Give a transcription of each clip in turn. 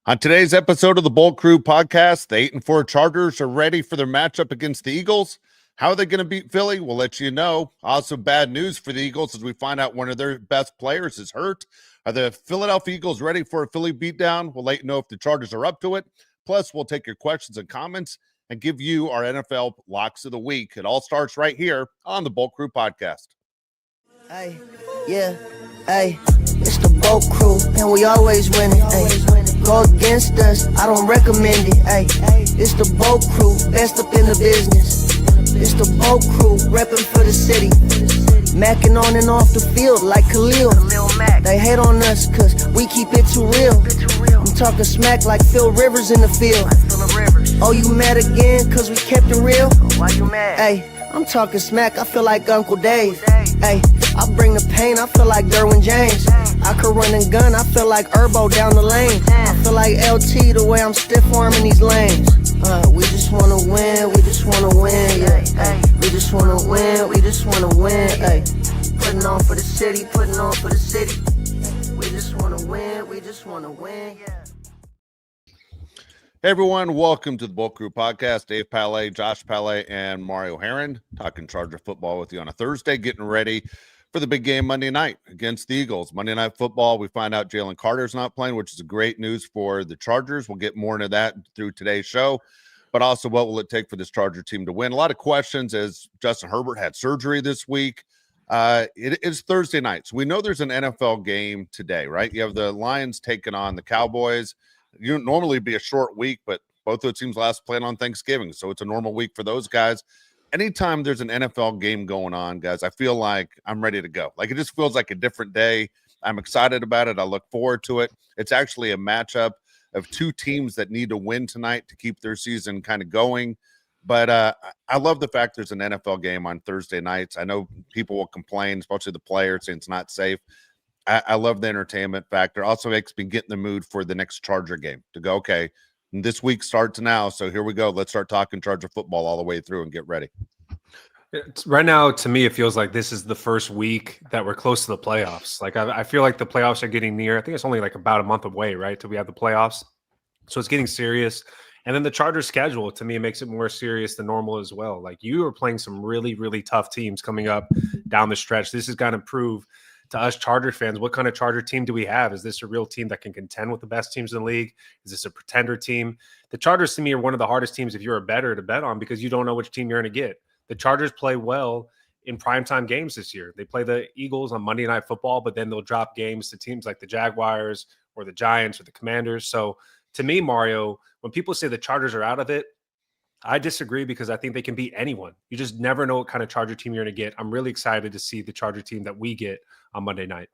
On today's episode of the Bolt Crew podcast, the 8-4 Chargers are ready for their matchup against the Eagles. How are they going to beat Philly? We'll let you know. Also, bad news for the Eagles as we find out one of their best players is hurt. Are the Philadelphia Eagles ready for a Philly beatdown? We'll let you know if the Chargers are up to it. Plus, we'll take your questions and comments and give you our NFL locks of the week. It all starts right here on the Bolt Crew podcast. Hey, yeah, hey, it's the Bolt Crew, and we always winning. Hey, go against us, I don't recommend it. Hey, it's the Bolt Crew, best up in the business. It's the Bolt Crew, repping for the city. Macking on and off the field like Khalil. They hate on us cause we keep it too real. I'm talking smack like Phil Rivers in the field. Oh, you mad again cause we kept it real? Why you mad? Hey, I'm talking smack, I feel like Uncle Dave. Hey, I bring the pain, I feel like Derwin James. I could run and gun, I feel like Herbert down the lane. I feel like LT the way I'm stiff arming these lanes. We just wanna win, we just wanna win, yeah. Ay, we just wanna win, we just wanna win, ay. Putting on for the city, putting on for the city. We just wanna win, we just wanna win, yeah. Hey everyone, welcome to the Bolt Crew podcast. Dave Palais, Josh Palais, and Mario Heron talking Charger football with you on a Thursday, getting ready for the big game Monday night against the Eagles. Monday Night Football, we find out Jalen Carter's not playing, which is great news for the Chargers. We'll get more into that through today's show, but also what will it take for this Charger team to win? A lot of questions as Justin Herbert had surgery this week. It is Thursday night, so we know there's an NFL game today, right? You have the Lions taking on the Cowboys. You normally be a short week, but both those teams last played on Thanksgiving, so it's a normal week for those guys. Anytime there's an NFL game going on, guys, I feel like I'm ready to go. Like it just feels like a different day. I'm excited about it. I look forward to it. It's actually a matchup of two teams that need to win tonight to keep their season kind of going. But I love the fact there's an NFL game on Thursday nights. I know people will complain, especially the players, saying it's not safe. I love the entertainment factor. Also makes me get in the mood for the next Charger game to go, okay, this week starts now, so here we go. Let's start talking Charger football all the way through and get ready. Right now, to me, it feels like this is the first week that we're close to the playoffs. Like I feel like the playoffs are getting near. I think it's only like about a month away, right, till we have the playoffs. So it's getting serious. And then the Chargers schedule, to me, makes it more serious than normal as well. Like you are playing some really, really tough teams coming up down the stretch. This is going to prove to us Charger fans, what kind of Charger team do we have? Is this a real team that can contend with the best teams in the league? Is this a pretender team? The Chargers, to me, are one of the hardest teams if you're a bettor to bet on because you don't know which team you're going to get. The Chargers play well in primetime games this year. They play the Eagles on Monday Night Football, but then they'll drop games to teams like the Jaguars or the Giants or the Commanders. So to me, Mario, when people say the Chargers are out of it, I disagree because I think they can beat anyone. You just never know what kind of Charger team you're going to get. I'm really excited to see the Charger team that we get on Monday night.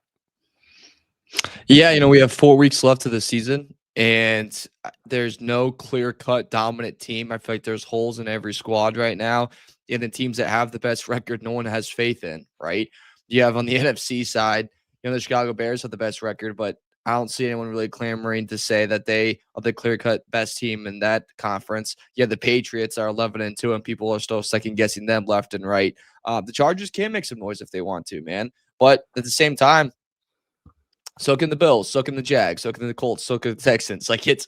Yeah, we have 4 weeks left of the season, and there's no clear-cut dominant team. I feel like there's holes in every squad right now. And the teams that have the best record, no one has faith in, right? You have on the NFC side, the Chicago Bears have the best record, but I don't see anyone really clamoring to say that they are the clear-cut best team in that conference. Yeah, the Patriots are 11-2, and people are still second-guessing them left and right. The Chargers can make some noise if they want to, man. But at the same time, so can the Bills, so can the Jags, so can the Colts, so can the Texans. Like it's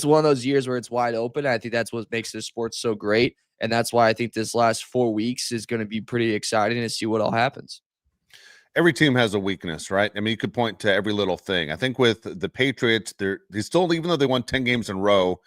one of those years where it's wide open. I think that's what makes this sport so great, and that's why I think this last 4 weeks is going to be pretty exciting to see what all happens. Every team has a weakness, right? I mean, you could point to every little thing. I think with the Patriots, they still, even though they won 10 games in a row,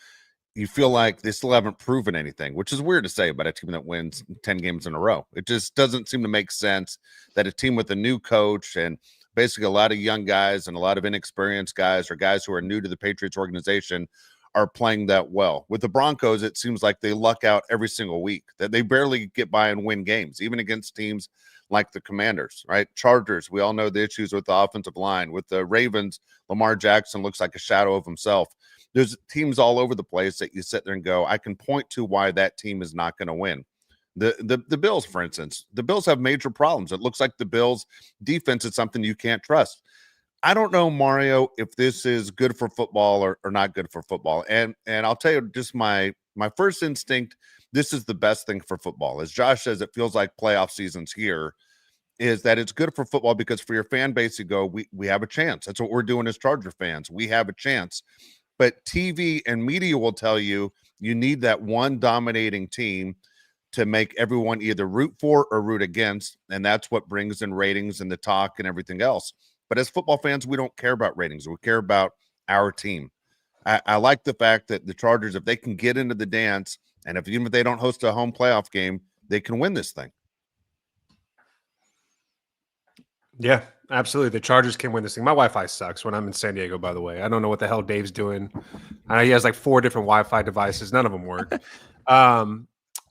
you feel like they still haven't proven anything, which is weird to say about a team that wins 10 games in a row. It just doesn't seem to make sense that a team with a new coach and basically a lot of young guys and a lot of inexperienced guys or guys who are new to the Patriots organization are playing that well. With the Broncos, it seems like they luck out every single week, that they barely get by and win games, even against teams like the Commanders, right? Chargers, we all know the issues with the offensive line. With the Ravens, Lamar Jackson looks like a shadow of himself. There's teams all over the place that you sit there and go, I can point to why that team is not going to win. The Bills, for instance, the Bills have major problems. It looks like the Bills defense is something you can't trust. I don't know, Mario, if this is good for football or not good for football. And I'll tell you just my first instinct, this is the best thing for football. As Josh says, it feels like playoff season's here, is that it's good for football because for your fan base, you go, we have a chance. That's what we're doing as Charger fans. We have a chance. But TV and media will tell you you need that one dominating team to make everyone either root for or root against. And that's what brings in ratings and the talk and everything else. But as football fans, we don't care about ratings. We care about our team. I like the fact that the Chargers, if they can get into the dance, and even if they don't host a home playoff game, they can win this thing. Yeah, absolutely. The Chargers can win this thing. My Wi-Fi sucks when I'm in San Diego, by the way. I don't know what the hell Dave's doing. I know he has like 4 different Wi-Fi devices. None of them work.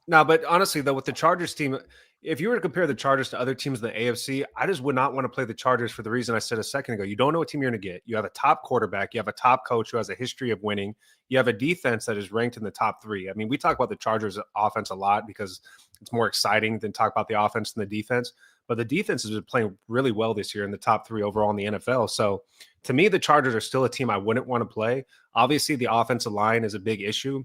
No, but honestly, though, with the Chargers team, if you were to compare the Chargers to other teams in the AFC, I just would not want to play the Chargers for the reason I said a second ago. You don't know what team you're going to get. You have a top quarterback. You have a top coach who has a history of winning. You have a defense that is ranked in the top 3. I mean, we talk about the Chargers offense a lot because it's more exciting than talk about the offense and the defense. But the defense has been playing really well this year in the top 3 overall in the NFL. So to me, the Chargers are still a team I wouldn't want to play. Obviously, the offensive line is a big issue.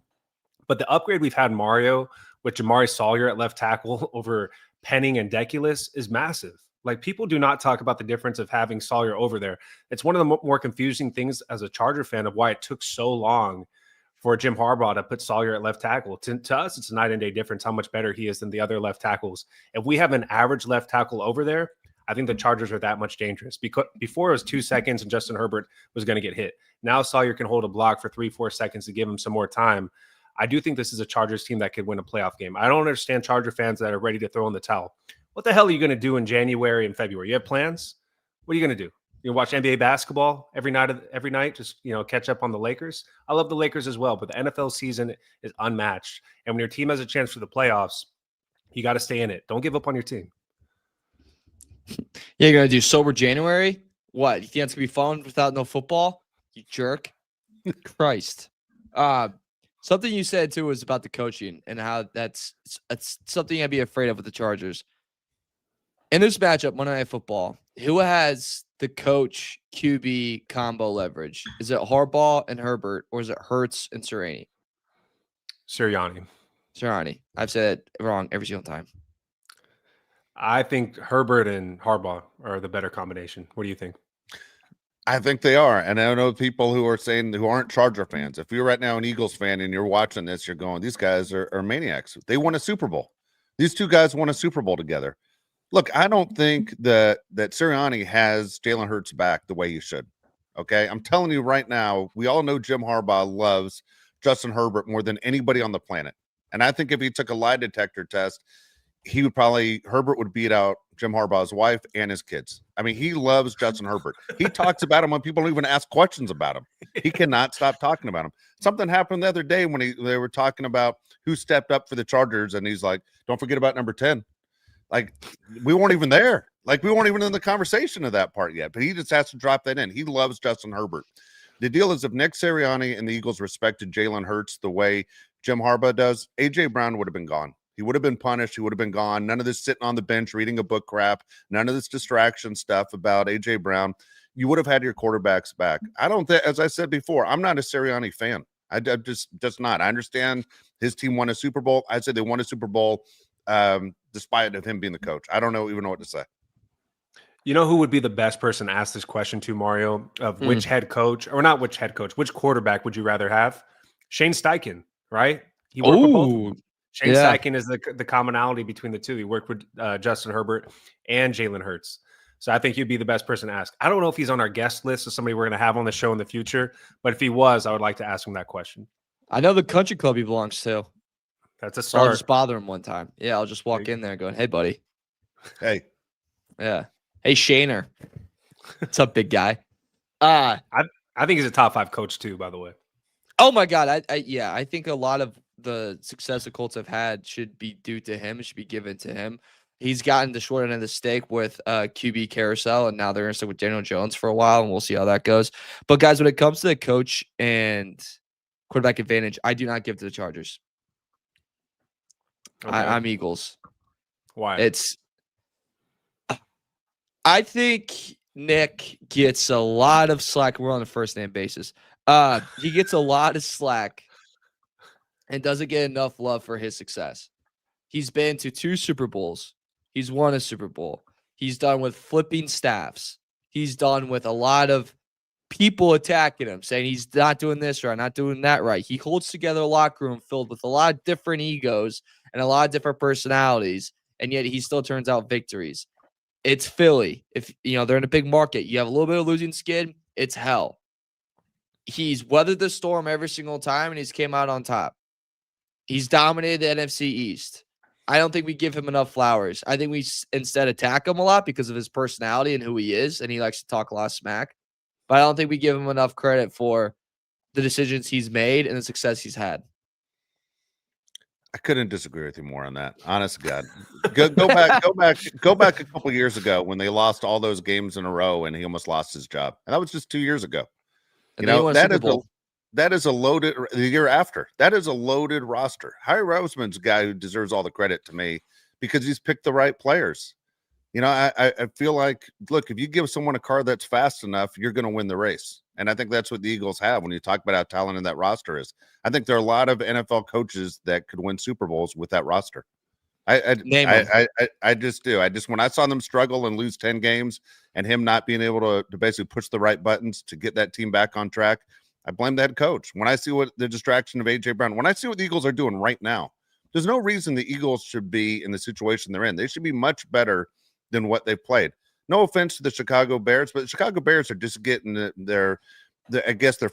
But the upgrade we've had Mario with Jamari Sawyer at left tackle over Penning and Deculus is massive. Like, people do not talk about the difference of having Sawyer over there. It's one of the more confusing things as a Charger fan of why it took so long for Jim Harbaugh to put Sawyer at left tackle. To us, it's a night and day difference how much better he is than the other left tackles. If we have an average left tackle over there, I think the Chargers are that much dangerous. Because before it was 2 seconds and Justin Herbert was going to get hit. Now Sawyer can hold a block for 3-4 seconds to give him some more time. I do think this is a Chargers team that could win a playoff game. I don't understand Charger fans that are ready to throw in the towel. What the hell are you going to do in January and February? You have plans? What are you going to do? You watch NBA basketball every night, just, catch up on the Lakers. I love the Lakers as well, but the NFL season is unmatched. And when your team has a chance for the playoffs, you got to stay in it. Don't give up on your team. Yeah, you're going to do sober January? What? You think it's going to be fun without no football? You jerk. Christ. Something you said, too, was about the coaching and how that's something I'd be afraid of with the Chargers. In this matchup, Monday Night Football, who has the coach QB combo leverage? Is it Harbaugh and Herbert, or is it Hurts and Sirianni? Sirianni. I've said it wrong every single time. I think Herbert and Harbaugh are the better combination. What do you think? I think they are. And I know people who are saying who aren't Charger fans. If you're right now an Eagles fan and you're watching this, you're going, these guys are maniacs. They won a Super Bowl. These two guys won a Super Bowl together. Look, I don't think that Sirianni has Jalen Hurts back the way he should. Okay. I'm telling you right now, we all know Jim Harbaugh loves Justin Herbert more than anybody on the planet. And I think if he took a lie detector test, Herbert would beat out Jim Harbaugh's wife and his kids. I mean, he loves Justin Herbert. He talks about him when people don't even ask questions about him. He cannot stop talking about him. Something happened the other day when they were talking about who stepped up for the Chargers, and he's like, don't forget about number 10. Like, we weren't even there. Like, we weren't even in the conversation of that part yet, but he just has to drop that in. He loves Justin Herbert. The deal is, if Nick Sirianni and the Eagles respected Jalen Hurts the way Jim Harbaugh does, A.J. Brown would have been gone. He would have been punished. He would have been gone. None of this sitting on the bench reading a book crap. None of this distraction stuff about A.J. Brown. You would have had your quarterbacks back. I don't think, as I said before, I'm not a Sirianni fan. I'm just not. I understand his team won a Super Bowl. I said they won a Super Bowl despite of him being the coach. I don't even know what to say. You know who would be the best person to ask this question to, Mario, of which head coach, or not which head coach, which quarterback would you rather have? Shane Steichen, right? He worked with both of them. Shane Steichen is the commonality between the two. He worked with Justin Herbert and Jalen Hurts. So I think he'd be the best person to ask. I don't know if he's on our guest list of somebody we're going to have on the show in the future, but if he was, I would like to ask him that question. I know the country club he belongs to. That's a So start. I'll just bother him one time. Yeah, I'll just walk in there going, hey, buddy. Hey. Yeah. Hey, Shaner. What's up, big guy? I think he's a top 5 coach too, by the way. Oh, my God. I think a lot of the success the Colts have had should be due to him. It should be given to him. He's gotten the short end of the stick with QB carousel, and now they're going to stick with Daniel Jones for a while, and we'll see how that goes. But, guys, when it comes to the coach and quarterback advantage, I do not give to the Chargers. Okay. I'm Eagles. Why? I think Nick gets a lot of slack. We're on a first-name basis. He gets a lot of slack and doesn't get enough love for his success. He's been to 2 Super Bowls. He's won a Super Bowl. He's done with flipping staffs. He's done with a lot of people attacking him, saying he's not doing this right, not doing that right. He holds together a locker room filled with a lot of different egos and a lot of different personalities, and yet he still turns out victories. It's Philly. If they're in a big market, you have a little bit of losing skin, it's hell. He's weathered the storm every single time, and he's came out on top. He's dominated the NFC East. I don't think we give him enough flowers. I think we instead attack him a lot because of his personality and who he is, and he likes to talk a lot of smack. But I don't think we give him enough credit for the decisions he's made and the success he's had. I couldn't disagree with you more on that. Honest to God, go back a couple years ago when they lost all those games in a row and he almost lost his job, and that was just 2 years ago. That is a loaded the year after. That is a loaded roster. Howie Roseman's a guy who deserves all the credit to me because he's picked the right players. I feel like, look, if you give someone a car that's fast enough, you're going to win the race. And I think that's what the Eagles have when you talk about how talented that roster is. I think there are a lot of NFL coaches that could win Super Bowls with that roster. I just do. When I saw them struggle and lose 10 games and him not being able to basically push the right buttons to get that team back on track, I blame the head coach. When I see what the distraction of A.J. Brown, when I see what the Eagles are doing right now, there's no reason the Eagles should be in the situation they're in. They should be much better than what they've played. No offense to the Chicago Bears, but the Chicago Bears are just getting their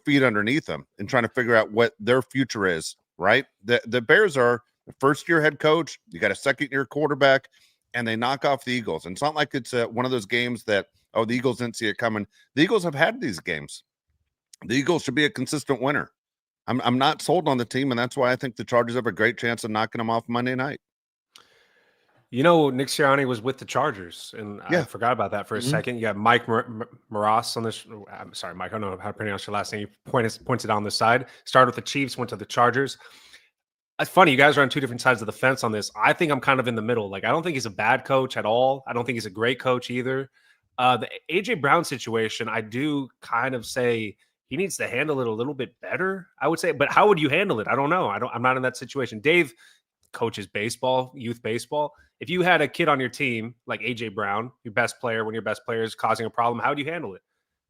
feet underneath them and trying to figure out what their future is, right? The Bears are a first-year head coach. You got a second-year quarterback, and they knock off the Eagles. And it's not like it's one of those games that, the Eagles didn't see it coming. The Eagles have had these games. The Eagles should be a consistent winner. I'm not sold on the team, and that's why I think the Chargers have a great chance of knocking them off Monday night. Nick Sirianni was with the Chargers, and I forgot about that for a second. You got Mike Moras on this. I'm sorry, Mike. I don't know how to pronounce your last name. You points it on the side. Started with the Chiefs, went to the Chargers. It's funny. You guys are on two different sides of the fence on this. I think I'm kind of in the middle. Like, I don't think he's a bad coach at all. I don't think he's a great coach either. The A.J. Brown situation, I do kind of say he needs to handle it a little bit better, I would say. But how would you handle it? I don't know. I'm not in that situation. Dave coaches baseball, youth baseball. If you had a kid on your team like A.J. Brown, your best player, when your best player is causing a problem, how do you handle it?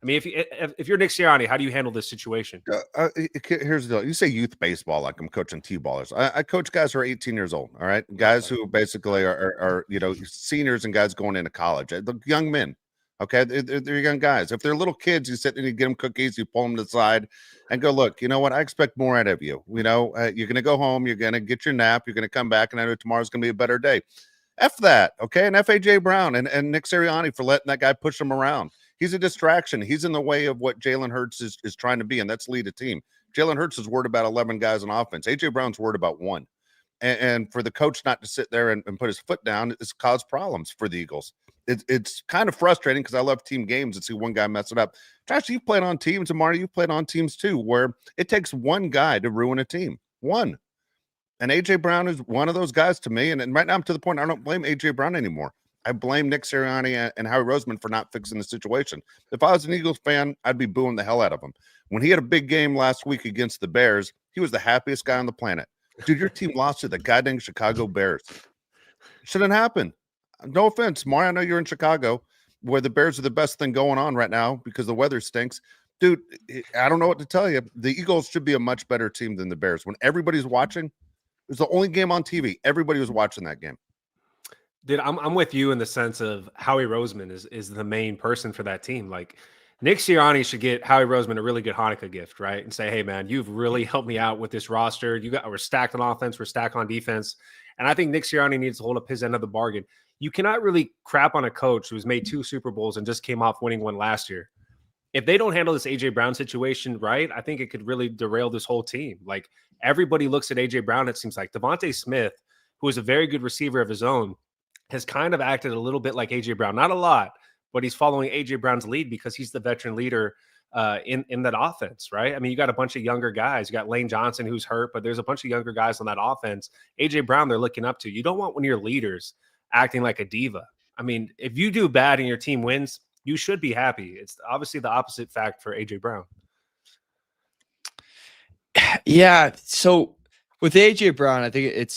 I mean, if you're Nick Sirianni, how do you handle this situation? Here's the deal. You say youth baseball like I'm coaching T-ballers. I coach guys who are 18 years old, all right? Guys who basically are seniors and guys going into college. The young men, okay? They're young guys. If they're little kids, you sit and you get them cookies, you pull them to the side and go, look, you know what? I expect more out of you. You're going to go home, you're going to get your nap, you're going to come back, and I know tomorrow's going to be a better day. F that, okay? And F A.J. Brown and Nick Sirianni for letting that guy push him around. He's a distraction. He's in the way of what Jalen Hurts is trying to be, and that's lead a team. Jalen Hurts is worried about 11 guys on offense. A.J. Brown's worried about one. And for the coach not to sit there and put his foot down, it's caused problems for the Eagles. It's kind of frustrating because I love team games and see one guy mess it up. Josh, you've played on teams, and Marty, you've played on teams too, where it takes one guy to ruin a team. One. And A.J. Brown is one of those guys to me. And right now I'm to the point I don't blame A.J. Brown anymore. I blame Nick Sirianni and Howie Roseman for not fixing the situation. If I was an Eagles fan, I'd be booing the hell out of him. When he had a big game last week against the Bears, he was the happiest guy on the planet. Dude, your team lost to the goddamn Chicago Bears. Shouldn't happen. No offense, Mario, I know you're in Chicago, where the Bears are the best thing going on right now because the weather stinks. Dude, I don't know what to tell you. The Eagles should be a much better team than the Bears. When everybody's watching, it was the only game on TV. Everybody was watching that game. Dude, I'm with you in the sense of Howie Roseman is the main person for that team. Like, Nick Sirianni should get Howie Roseman a really good Hanukkah gift, right? And say, hey, man, you've really helped me out with this roster. We're stacked on offense. We're stacked on defense. And I think Nick Sirianni needs to hold up his end of the bargain. You cannot really crap on a coach who's made 2 Super Bowls and just came off winning one last year. If they don't handle this A.J. Brown situation right, I think it could really derail this whole team. Like, everybody looks at A.J. Brown, it seems like. Devontae Smith, who is a very good receiver of his own, has kind of acted a little bit like A.J. Brown. Not a lot, but he's following A.J. Brown's lead because he's the veteran leader in that offense, right? I mean, you got a bunch of younger guys. You got Lane Johnson, who's hurt, but there's a bunch of younger guys on that offense. A.J. Brown, they're looking up to. You don't want one of your leaders acting like a diva. I mean, if you do bad and your team wins, you should be happy. It's obviously the opposite fact for A.J. Brown. Yeah, so with A.J. Brown, I think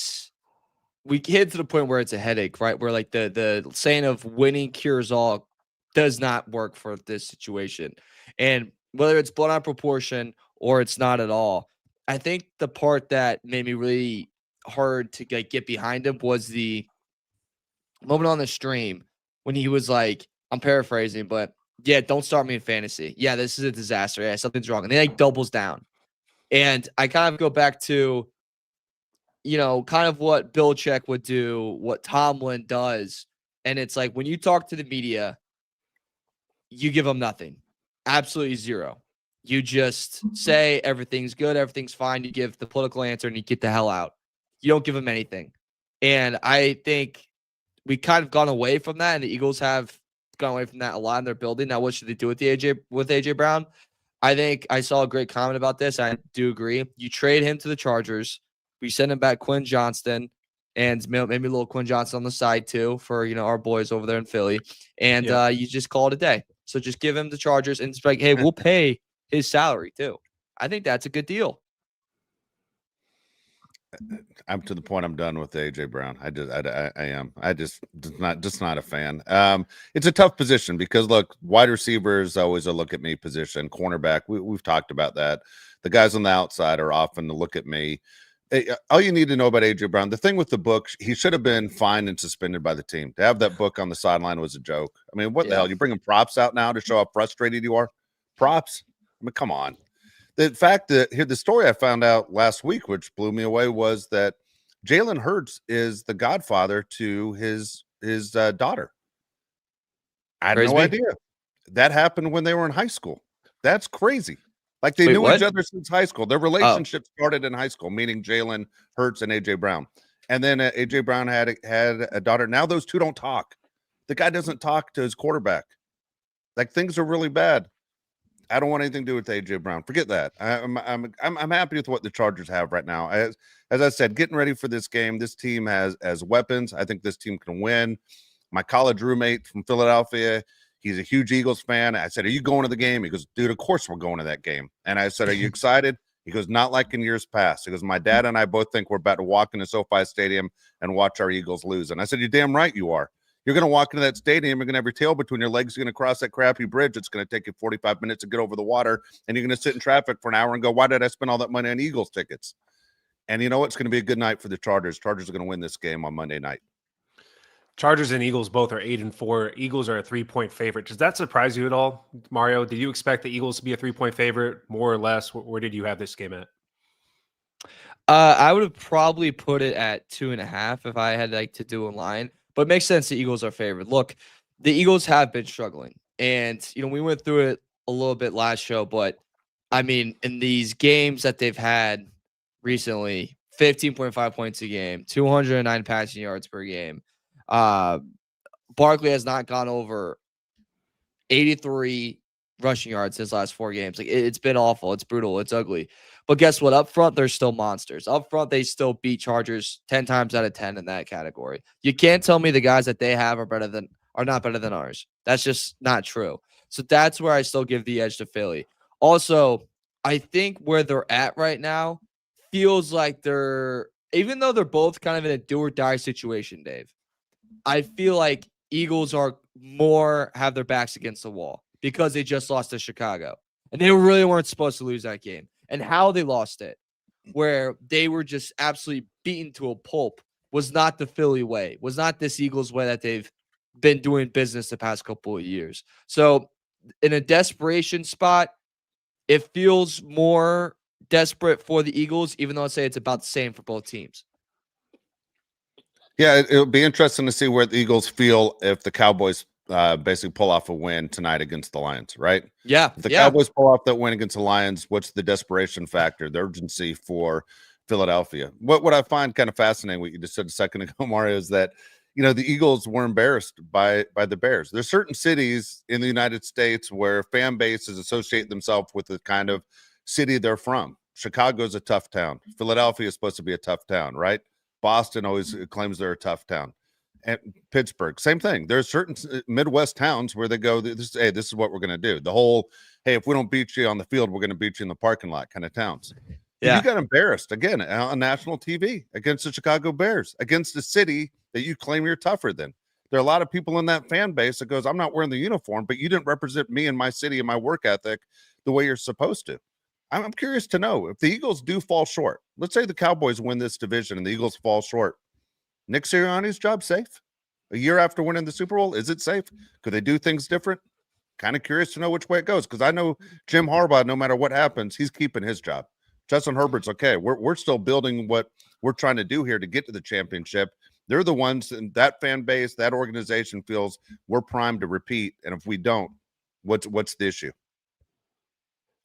we get to the point where it's a headache, right? Where like the saying of winning cures all does not work for this situation. And whether it's blown out proportion or it's not at all. I think the part that made me really hard to get behind him was the moment on the stream when he was like, I'm paraphrasing, but yeah, don't start me in fantasy. Yeah, this is a disaster. Yeah, something's wrong. And then he doubles down. And I kind of go back to, kind of what Belichick would do, what Tomlin does. And it's like when you talk to the media, you give them nothing. Absolutely zero. You just say everything's good, everything's fine. You give the political answer and you get the hell out. You don't give them anything. And I think we kind of gone away from that, and the Eagles have gone away from that a lot in their building. Now, what should they do with AJ Brown? I think I saw a great comment about this. I do agree. You trade him to the Chargers. We send him back Quinn Johnston and maybe a little Quinn Johnson on the side too for our boys over there in Philly. And you just call it a day. So just give him the Chargers and it's like, hey, we'll pay his salary too. I think that's a good deal. I'm to the point I'm done with AJ Brown. I am. Just not a fan. It's a tough position because look, wide receiver is always a look at me position. Cornerback, we've talked about that. The guys on the outside are often to look at me. All you need to know about AJ Brown, the thing with the book, he should have been fined and suspended by the team. To have that book on the sideline was a joke. I mean, what the hell? You bringing props out now to show how frustrated you are? Props? I mean, come on. The fact that here, the story I found out last week, which blew me away, was that Jalen Hurts is the godfather to his daughter. I had no idea. That happened when they were in high school. That's crazy. Like they knew each other since high school. Their relationship started in high school, meaning Jalen Hurts and AJ Brown. And then AJ Brown had a daughter. Now those two don't talk. The guy doesn't talk to his quarterback. Like things are really bad. I don't want anything to do with AJ Brown. Forget that. I'm happy with what the Chargers have right now. As I said, getting ready for this game. This team has weapons. I think this team can win. My college roommate from Philadelphia, he's a huge Eagles fan. I said, "Are you going to the game?" He goes, "Dude, of course we're going to that game." And I said, "Are you excited?" He goes, "Not like in years past." He goes, "My dad and I both think we're about to walk into SoFi Stadium and watch our Eagles lose." And I said, "You're damn right you are. You're going to walk into that stadium. You're going to have your tail between your legs. You're going to cross that crappy bridge. It's going to take you 45 minutes to get over the water. And you're going to sit in traffic for an hour and go, why did I spend all that money on Eagles tickets?" And you know what? It's going to be a good night for the Chargers. Chargers are going to win this game on Monday night. Chargers and Eagles both are 8-4. Eagles are a 3-point favorite. Does that surprise you at all, Mario? Did you expect the Eagles to be a 3-point favorite, more or less? Where did you have this game at? I would have probably put it at 2.5 if I had to do a line. But it makes sense the Eagles are favored. Look, the Eagles have been struggling. And, we went through it a little bit last show. But, I mean, in these games that they've had recently, 15.5 points a game, 209 passing yards per game. Barkley has not gone over 83 rushing yards his last 4 games. Like it's been awful. It's brutal. It's ugly. But guess what? Up front, they're still monsters. Up front, they still beat Chargers 10 times out of 10 in that category. You can't tell me the guys that they have are not better than ours. That's just not true. So that's where I still give the edge to Philly. Also, I think where they're at right now feels like even though they're both kind of in a do or die situation, Dave, I feel like Eagles have their backs against the wall because they just lost to Chicago. And they really weren't supposed to lose that game. And how they lost it, where they were just absolutely beaten to a pulp, was not the Philly way, was not this Eagles way that they've been doing business the past couple of years. So in a desperation spot, it feels more desperate for the Eagles, even though I'd say it's about the same for both teams. Yeah, it'll be interesting to see where the Eagles feel if the Cowboys basically pull off a win tonight against the Lions, right? Yeah. If the Cowboys pull off that win against the Lions, what's the desperation factor, the urgency for Philadelphia? What I find kind of fascinating, what you just said a second ago, Mario, is that the Eagles were embarrassed by the Bears. There's certain cities in the United States where fan bases associate themselves with the kind of city they're from. Chicago's a tough town. Philadelphia is supposed to be a tough town, right? Boston always claims they're a tough town. And Pittsburgh, same thing. There's certain Midwest towns where they go, this is what we're going to do. The whole, hey, if we don't beat you on the field, we're going to beat you in the parking lot kind of towns. Yeah. You got embarrassed again on national TV against the Chicago Bears, against a city that you claim you're tougher than. There are a lot of people in that fan base that goes, I'm not wearing the uniform, but you didn't represent me and my city and my work ethic the way you're supposed to. I'm curious to know if the Eagles do fall short. Let's say the Cowboys win this division and the Eagles fall short. Nick Sirianni's job safe? A year after winning the Super Bowl, is it safe? Could they do things different? Kind of curious to know which way it goes, because I know Jim Harbaugh, no matter what happens, he's keeping his job. Justin Herbert's okay. We're still building what we're trying to do here to get to the championship. They're the ones, and that fan base, that organization feels we're primed to repeat. And if we don't, what's the issue?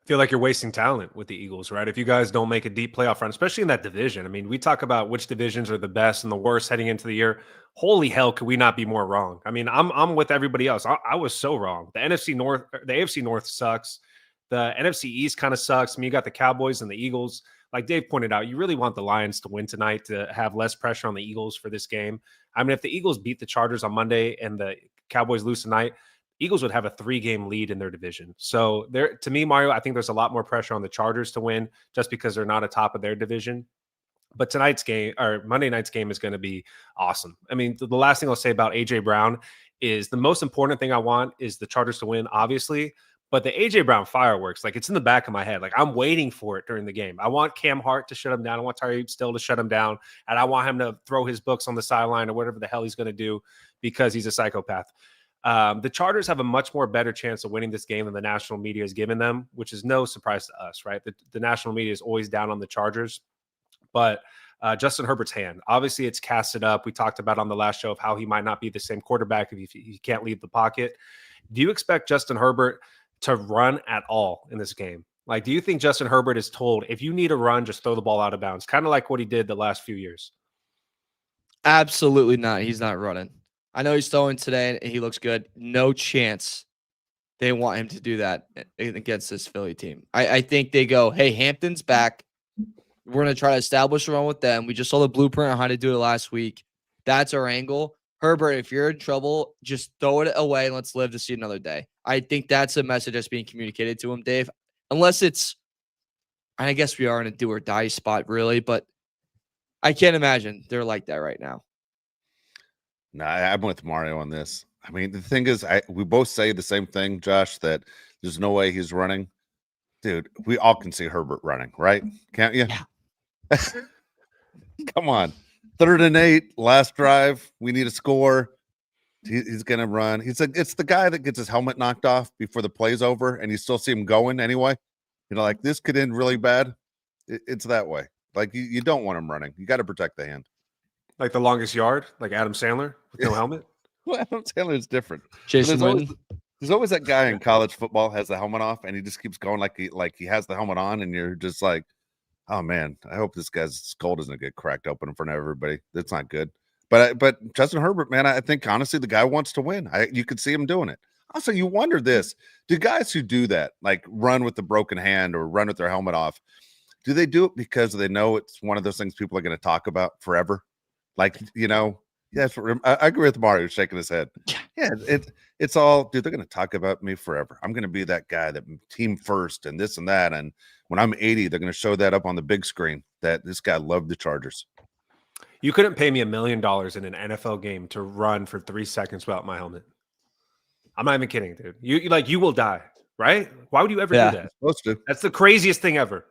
Feel like you're wasting talent with the Eagles, right? If you guys don't make a deep playoff run, especially in that division. I mean, we talk about which divisions are the best and the worst heading into the year. Holy hell, could we not be more wrong? I mean, I'm with everybody else. I was so wrong. The AFC North sucks. The NFC East kind of sucks. I mean, you got the Cowboys and the Eagles. Like Dave pointed out, you really want the Lions to win tonight to have less pressure on the Eagles for this game. I mean, if the Eagles beat the Chargers on Monday and the Cowboys lose tonight, Eagles would have a 3-game lead in their division. So there, to me, Mario, I think there's a lot more pressure on the Chargers to win just because they're not atop of their division. But tonight's game, or Monday night's game, is going to be awesome. I mean, the last thing I'll say about AJ Brown is the most important thing I want is the Chargers to win, obviously. But the AJ Brown fireworks, like, it's in the back of my head. Like, I'm waiting for it during the game. I want Cam Hart to shut him down. I want Tyreek Still to shut him down. And I want him to throw his books on the sideline or whatever the hell he's going to do because he's a psychopath. The Chargers have a much more better chance of winning this game than the national media has given them, which is no surprise to us, right? The national media is always down on the Chargers. But Justin Herbert's hand, obviously it's casted up. We talked about on the last show of how he might not be the same quarterback if he can't leave the pocket. Do you expect Justin Herbert to run at all in this game? Like, do you think Justin Herbert is told, if you need a run, just throw the ball out of bounds, kind of like what he did the last few years? Absolutely not. He's not running. I know he's throwing today and he looks good. No chance they want him to do that against this Philly team. I think they go, hey, Hampton's back. We're going to try to establish a run with them. We just saw the blueprint on how to do it last week. That's our angle. Herbert, if you're in trouble, just throw it away and let's live to see another day. I think that's a message that's being communicated to him, Dave. Unless it's, I guess we are in a do or die spot, really, but I can't imagine they're like that right now. No, I'm with Mario on this. I mean, the thing is, we both say the same thing, Josh, that there's no way he's running. Dude, we all can see Herbert running, right? Can't you? Yeah. Come on. 3rd and 8, last drive. We need a score. He's going to run. It's the guy that gets his helmet knocked off before the play's over, and you still see him going anyway. You know, like, this could end really bad. It's that way. Like, you don't want him running. You got to protect the hand. Like the longest yard, like Adam Sandler with no helmet? Well, Adam Sandler is different. Jason Witten. There's always that guy in college football has the helmet off, and he just keeps going like he has the helmet on, and you're just like, oh man, I hope this guy's skull doesn't get cracked open in front of everybody. That's not good. But Justin Herbert, man, I think honestly the guy wants to win. You could see him doing it. Also, you wonder this: do guys who do that, like run with the broken hand or run with their helmet off, do they do it because they know it's one of those things people are going to talk about forever? Like, you know, yes, I agree with Mario shaking his head. Yeah, it's all, dude, they're going to talk about me forever. I'm going to be that guy that team first and this and that. And when I'm 80, they're going to show that up on the big screen that this guy loved the Chargers. You couldn't pay me $1 million in an NFL game to run for 3 seconds without my helmet. I'm not even kidding, dude. You will die, right? Why would you ever do that? Supposed to. That's the craziest thing ever.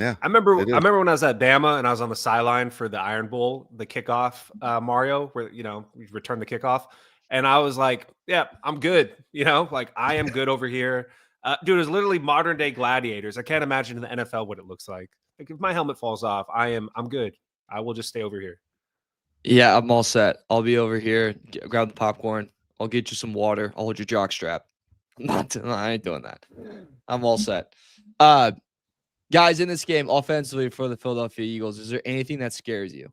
Yeah, I remember when I was at Bama and I was on the sideline for the Iron Bowl, the kickoff, Mario, where, you know, we returned the kickoff. And I was like, yeah, I'm good. You know, like, I am good over here. Dude, it's literally modern day gladiators. I can't imagine in the NFL what it looks like. Like, if my helmet falls off, I'm good. I will just stay over here. Yeah, I'm all set. I'll be over here. Grab the popcorn. I'll get you some water. I'll hold your jock strap. I ain't doing that. I'm all set. Guys, in this game, offensively for the Philadelphia Eagles, is there anything that scares you?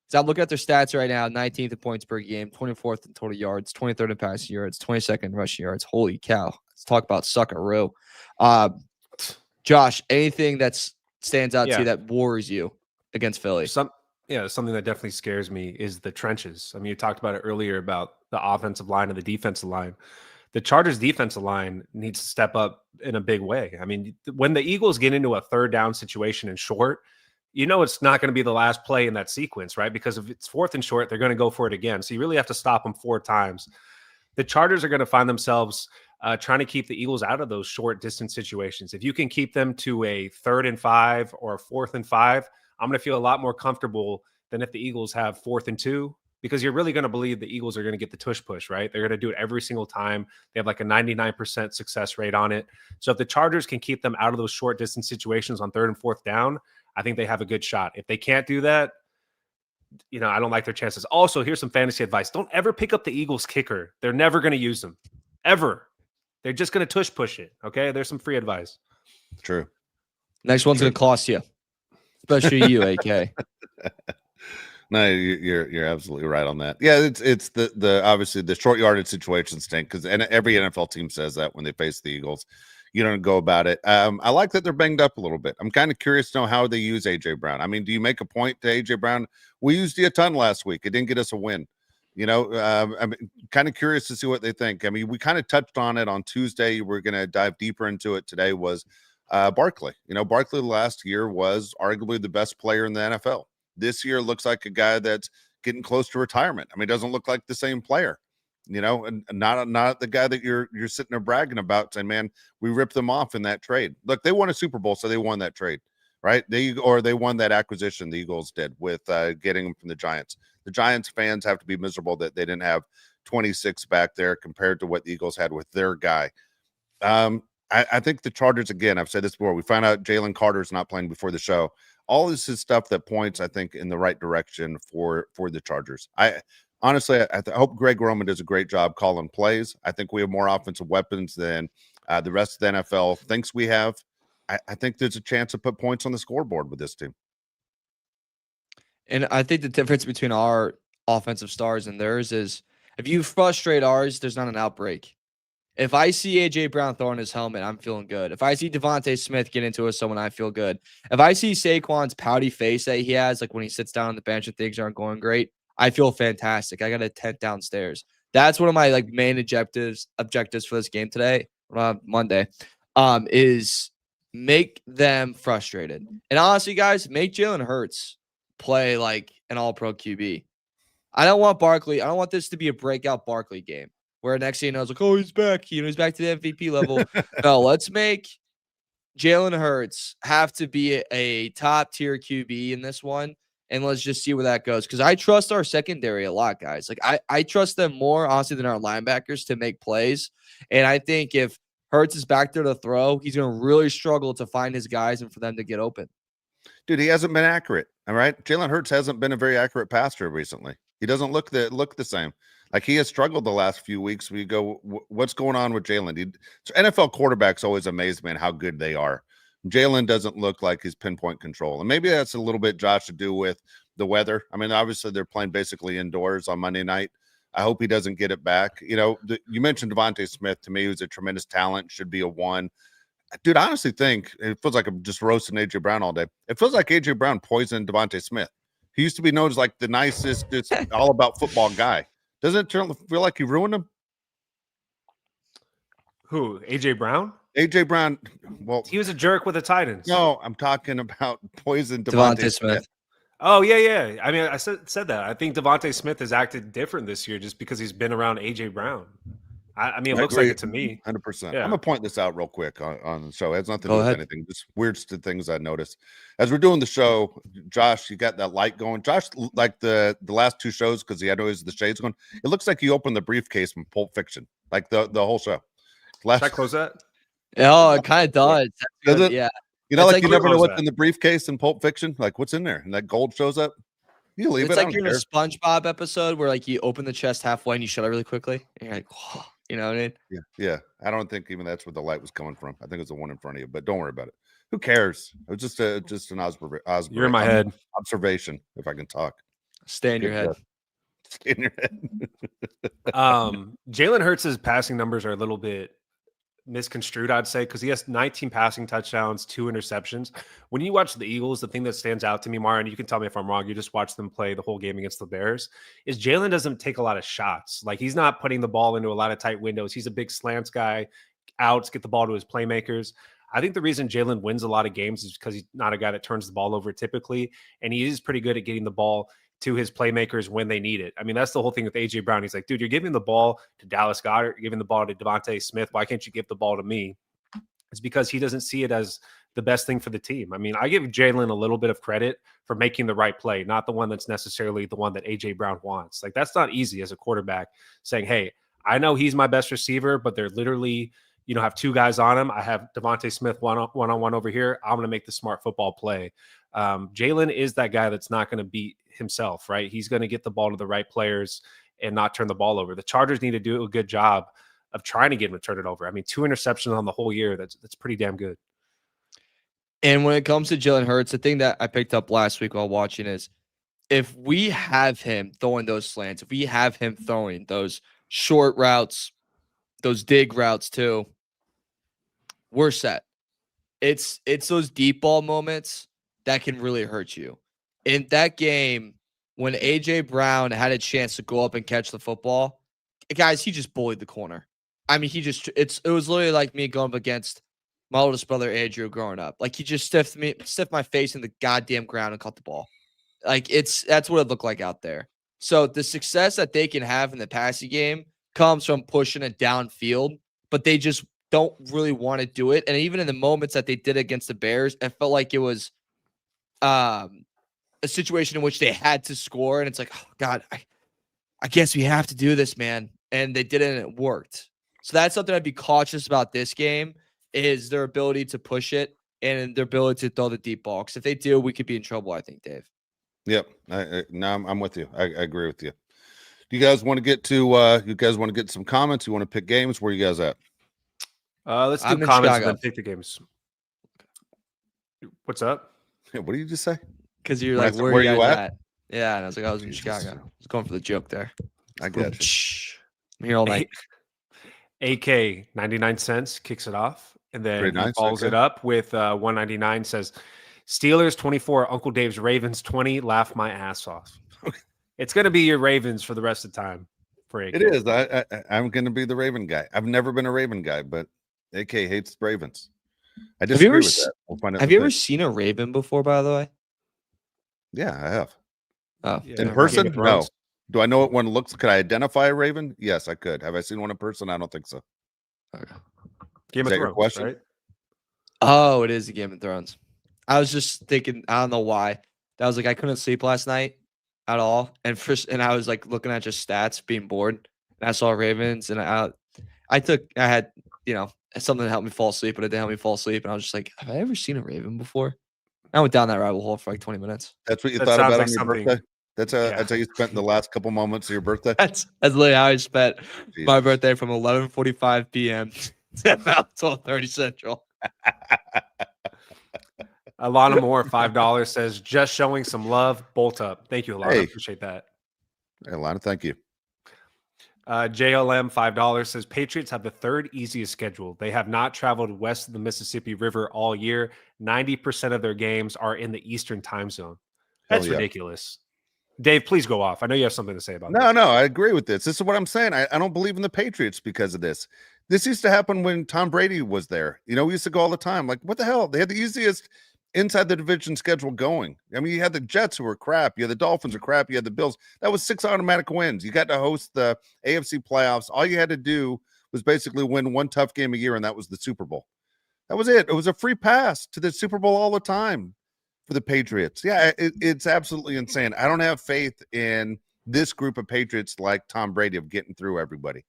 So I'm looking at their stats right now: 19th in points per game, 24th in total yards, 23rd in passing yards, 22nd in rushing yards. Holy cow! Let's talk about suckaroo. Josh, anything that stands out to you that worries you against Philly? Something that definitely scares me is the trenches. I mean, you talked about it earlier about the offensive line and the defensive line. The Chargers defensive line needs to step up in a big way. I mean, when the Eagles get into a 3rd down situation in short, you know it's not going to be the last play in that sequence, right? Because if it's 4th and short, they're going to go for it again. So you really have to stop them 4 times. The Chargers are going to find themselves trying to keep the Eagles out of those short distance situations. If you can keep them to a 3rd and 5 or a 4th and 5, I'm going to feel a lot more comfortable than if the Eagles have 4th and 2, because you're really going to believe the Eagles are going to get the tush push, right? They're going to do it every single time. They have like a 99% success rate on it. So if the Chargers can keep them out of those short distance situations on 3rd and 4th down, I think they have a good shot. If they can't do that, I don't like their chances. Also, here's some fantasy advice. Don't ever pick up the Eagles kicker. They're never going to use them, ever. They're just going to tush push it, okay? There's some free advice. True. Next one's going to cost you, especially you, AK. No, you're absolutely right on that. Yeah, it's the obviously the short yardage situation stink, because every NFL team says that when they face the Eagles. You don't go about it. I like that they're banged up a little bit. I'm kind of curious to know how they use AJ Brown. I mean, do you make a point to AJ Brown? We used you a ton last week. It didn't get us a win. I'm kind of curious to see what they think. I mean, we kind of touched on it on Tuesday. We're going to dive deeper into it today. Was Barkley? Barkley last year was arguably the best player in the NFL. This year looks like a guy that's getting close to retirement. I mean, doesn't look like the same player. And not the guy that you're sitting there bragging about, saying, man, we ripped them off in that trade. Look, they won a Super Bowl, so they won that trade, right? They won that acquisition, the Eagles did, with getting them from the Giants. The Giants fans have to be miserable that they didn't have 26 back there compared to what the Eagles had with their guy. I think the Chargers, again, I've said this before, we found out Jalen Carter's not playing before the show. All this is stuff that points, I think, in the right direction for the Chargers. Honestly, I hope Greg Roman does a great job calling plays. I think we have more offensive weapons than the rest of the NFL thinks we have. I think there's a chance to put points on the scoreboard with this team. And I think the difference between our offensive stars and theirs is if you frustrate ours, there's not an outbreak. If I see AJ Brown throwing his helmet, I'm feeling good. If I see Devontae Smith get into it with someone, I feel good. If I see Saquon's pouty face that he has, like when he sits down on the bench and things aren't going great, I feel fantastic. I got a tent downstairs. That's one of my main objectives for this game today, Monday, is make them frustrated. And honestly, guys, make Jalen Hurts play like an all-pro QB. I don't want Barkley. I don't want this to be a breakout Barkley game where next thing you know, it's like, oh, he's back. He's back to the MVP level. No, let's make Jalen Hurts have to be a top-tier QB in this one. And let's just see where that goes. Because I trust our secondary a lot, guys. I trust them more, honestly, than our linebackers to make plays. And I think if Hurts is back there to throw, he's going to really struggle to find his guys and for them to get open. Dude, he hasn't been accurate. All right. Jalen Hurts hasn't been a very accurate passer recently. He doesn't look the same. Like, he has struggled the last few weeks. We go, what's going on with Jalen? NFL quarterbacks always amaze me in how good they are. Jalen doesn't look like his pinpoint control. And maybe that's a little bit, Josh, to do with the weather. I mean, obviously they're playing basically indoors on Monday night. I hope he doesn't get it back. You mentioned Devontae Smith. To me, who's a tremendous talent, should be a 1. Dude, I honestly think it feels like I'm just roasting AJ Brown all day. It feels like AJ Brown poisoned Devontae Smith. He used to be known as like the nicest, just all about football guy. Doesn't it feel like he ruined him? Who? AJ Brown? AJ Brown, well, he was a jerk with the Titans. No, I'm talking about poison Devontae Smith. Oh, yeah. I mean, I said that. I think Devontae Smith has acted different this year just because he's been around AJ Brown. I mean, it looks like it to me. 100%. Yeah. I'm going to point this out real quick on the show. It has nothing to do with anything. Just weird things I noticed. As we're doing the show, Josh, you got that light going. Josh, like the last 2 shows, because he had always the shades going, it looks like you opened the briefcase from Pulp Fiction, like the whole show. Should I close that? Oh, it kind of does. Does it? Yeah. You like you never know what's in the briefcase in Pulp Fiction? Like, what's in there? And that gold shows up. You leave it. It's like you're in a SpongeBob episode where you open the chest halfway and you shut it really quickly. And you're like, whoa. You know what I mean? Yeah. I don't think even that's where the light was coming from. I think it's the one in front of you, but don't worry about it. Who cares? It was just an observation. You're in my head. Observation, if I can talk. Stay in your head. Stay in your head. Jalen Hurts' passing numbers are a little bit misconstrued, I'd say, because he has 19 passing touchdowns, 2 interceptions. When you watch the Eagles, the thing that stands out to me, Mario, and you can tell me if I'm wrong, you just watch them play the whole game against the Bears, is Jalen doesn't take a lot of shots. Like, he's not putting the ball into a lot of tight windows. He's a big slants guy, outs, get the ball to his playmakers. I think the reason Jalen wins a lot of games is because he's not a guy that turns the ball over typically, and he is pretty good at getting the ball to his playmakers when they need it. I mean, that's the whole thing with AJ Brown. He's like, dude, you're giving the ball to Dallas Goedert, you're giving the ball to Devontae Smith. Why can't you give the ball to me? It's because he doesn't see it as the best thing for the team. I mean, I give Jalen a little bit of credit for making the right play, not the one that's necessarily the one that AJ Brown wants. Like, that's not easy as a quarterback saying, hey, I know he's my best receiver, but they're literally, have two guys on him. I have Devontae Smith one-on-one over here. I'm going to make the smart football play. Jalen is that guy that's not going to beat himself, right? He's going to get the ball to the right players and not turn the ball over. The Chargers need to do a good job of trying to get him to turn it over. I mean, 2 interceptions on the whole year. That's pretty damn good. And when it comes to Jalen Hurts, the thing that I picked up last week while watching is if we have him throwing those slants, if we have him throwing those short routes, those dig routes too, we're set. It's those deep ball moments that can really hurt you. In that game, when AJ Brown had a chance to go up and catch the football, guys, he just bullied the corner. I mean, it was literally like me going up against my oldest brother Andrew growing up. Like, he just stiffed my face in the goddamn ground and caught the ball. Like, that's what it looked like out there. So the success that they can have in the passing game comes from pushing it downfield, but they just don't really want to do it. And even in the moments that they did against the Bears, it felt like it was a situation in which they had to score. And it's like, oh God, I guess we have to do this, man. And they did it and it worked. So that's something I'd be cautious about this game, is their ability to push it and their ability to throw the deep ball. Because if they do, we could be in trouble, I think, Dave. Yep. I'm with you. I agree with you. Do you guys want to get to you guys want to get some comments? You want to pick games? Where you guys at? Let's do comments and then pick the games. What's up? What did you just say? Because you're like, where you at? Yeah, and I was like, I was in Chicago. I was going for the joke there. I get you. I'm here all night. AK 99 cents kicks it off, and then Nice, follows it up with 199. Says Steelers 24, Uncle Dave's Ravens 20. Laugh my ass off. It's going to be your Ravens for the rest of the time. For AK. It is. I'm going to be the Raven guy. I've never been a Raven guy, but AK hates Ravens. I disagree with that. We'll find out. Have you ever seen a Raven before, by the way? Yeah, I have. Oh, Yeah, in person? No. Do I know what one looks? Could I identify a Raven? Yes, I could. Have I seen one in person? I don't think so. Okay. Game Is of that your Thrones, question? right? Oh, it is a Game of Thrones. I was just thinking, I don't know why. I was like, I couldn't sleep last night at all. And I was like looking at just stats, being bored. And I saw Ravens, and I had, something to help me fall asleep, but it didn't help me fall asleep. And I was just like, have I ever seen a Raven before? I went down that rabbit hole for like 20 minutes. That's what you thought about on your birthday? That's how you spent the last couple moments of your birthday? That's literally how I spent my birthday, from 11:45 p.m. to about 12:30 Central. Alana Moore, $5 says, just showing some love. Bolt up. Thank you, Alana. Hey. Appreciate that. Hey, Alana, thank you. JLM, $5 says, Patriots have the 3rd easiest schedule. They have not traveled west of the Mississippi River all year. 90% of their games are in the Eastern time zone. That's ridiculous. Dave, please go off. I know you have something to say about this. No, I agree with this. This is what I'm saying. I don't believe in the Patriots because of this. This used to happen when Tom Brady was there. We used to go all the time. Like, what the hell? They had the easiest inside the division schedule going. I mean, you had the Jets, who were crap. You had the Dolphins, who were crap. You had the Bills. That was 6 automatic wins. You got to host the AFC playoffs. All you had to do was basically win one tough game a year, and that was the Super Bowl. That was it. It was a free pass to the Super Bowl all the time for the Patriots. Yeah, it's absolutely insane. I don't have faith in this group of Patriots like Tom Brady of getting through everybody.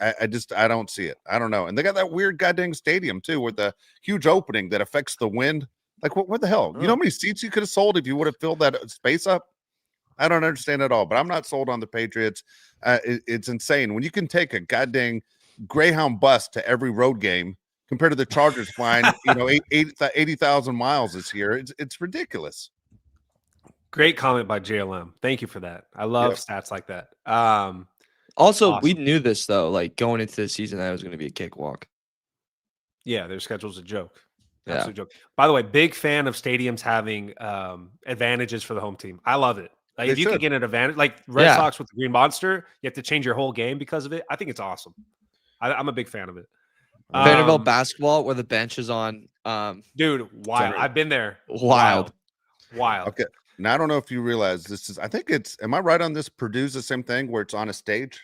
I don't see it. I don't know. And they got that weird goddamn stadium too, with the huge opening that affects the wind. Like, what the hell? You know how many seats you could have sold if you would have filled that space up? I don't understand at all, but I'm not sold on the Patriots. It's insane. When you can take a goddamn Greyhound bus to every road game compared to the Chargers flying, 80,000 miles this year, it's ridiculous. Great comment by JLM. Thank you for that. I love stats like that. Also, awesome. We knew this, though, like going into the season, that it was going to be a cakewalk. Yeah, their schedule's a joke. Absolute joke. By the way, big fan of stadiums having advantages for the home team. I love it. Like, if you can get an advantage, like Red Sox with the Green Monster, you have to change your whole game because of it. I think it's awesome. I'm a big fan of it. Vanderbilt basketball, where the bench is on. Dude, wild. I've been there. Wild. Okay. Now, I don't know if you realize this is, I think it's, am I right on this? Purdue's the same thing where it's on a stage?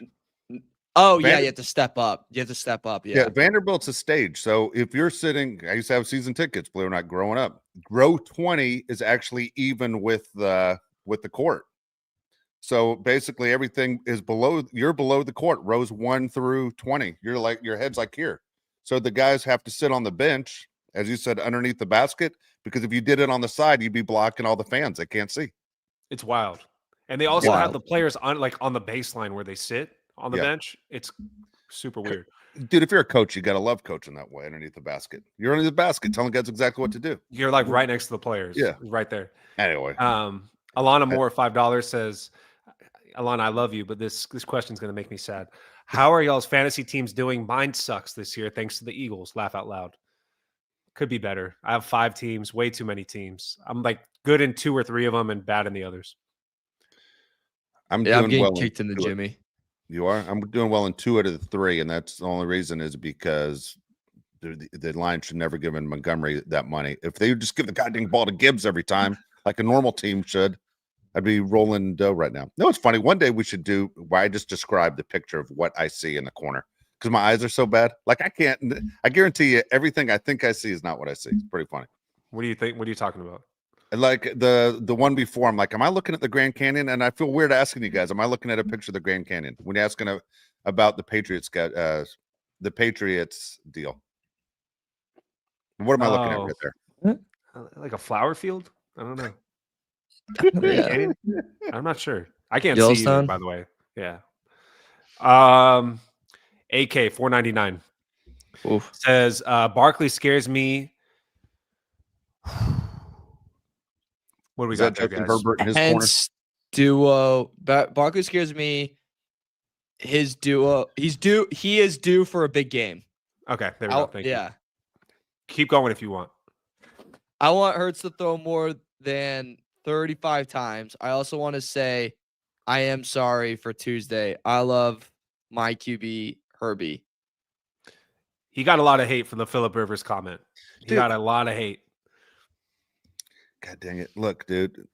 Oh, yeah, you have to step up. You have to step up, Yeah, yeah. Vanderbilt's a stage. So if you're sitting, I used to have season tickets, believe it or not, growing up. Row 20 is actually even with the court. So basically everything is below, you're below the court, rows 1 through 20. You're like, your head's like here. So the guys have to sit on the bench, as you said, underneath the basket, because if you did it on the side, you'd be blocking all the fans. They can't see. It's wild. And they also have Wild. the players on the baseline where they sit on the Yeah. bench. It's super weird. Dude, if you're a coach, you got to love coaching that way underneath the basket. You're underneath the basket telling guys exactly what to do. You're like right next to the players. Yeah. Right there. Anyway. Alana Moore, $5 says, Alana, I love you, but this question is going to make me sad. How are y'all's fantasy teams doing? Mine sucks this year thanks to the Eagles. Laugh out loud. Could be better. I have 5 teams, way too many teams. I'm like good in 2 or 3 of them and bad in the others. I'm getting well kicked in the Jimmy. You are? I'm doing well in 2 out of the 3, and that's the only reason is because the Lions should never give Montgomery that money. If they would just give the goddamn ball to Gibbs every time, like a normal team should, I'd be rolling dough right now. No, it's funny. One day we should do where I just describe the picture of what I see in the corner because my eyes are so bad. Like I guarantee you everything I think I see is not what I see. It's pretty funny. What do you think? What are you talking about? Like the one before, I'm like, am I looking at the Grand Canyon? And I feel weird asking you guys, am I looking at a picture of the Grand Canyon when you're asking about the Patriots deal? What am I looking at right there? Like a flower field? I don't know. Yeah. I'm not sure. I can't see Yellowstone? either, by the way. Yeah. AK 499 says Barkley scares me. What do we got there, guys? Herbert in his Hence duo. Barkley scares me. His duo. He is due for a big game. Okay, there we go. Thank you. Yeah. Keep going if you want. I want Hurts to throw more than 35 times. I also want to say I am sorry for Tuesday. I love my QB, Herbie. He got a lot of hate for the Phillip Rivers comment. He got a lot of hate. God dang it. Look, dude.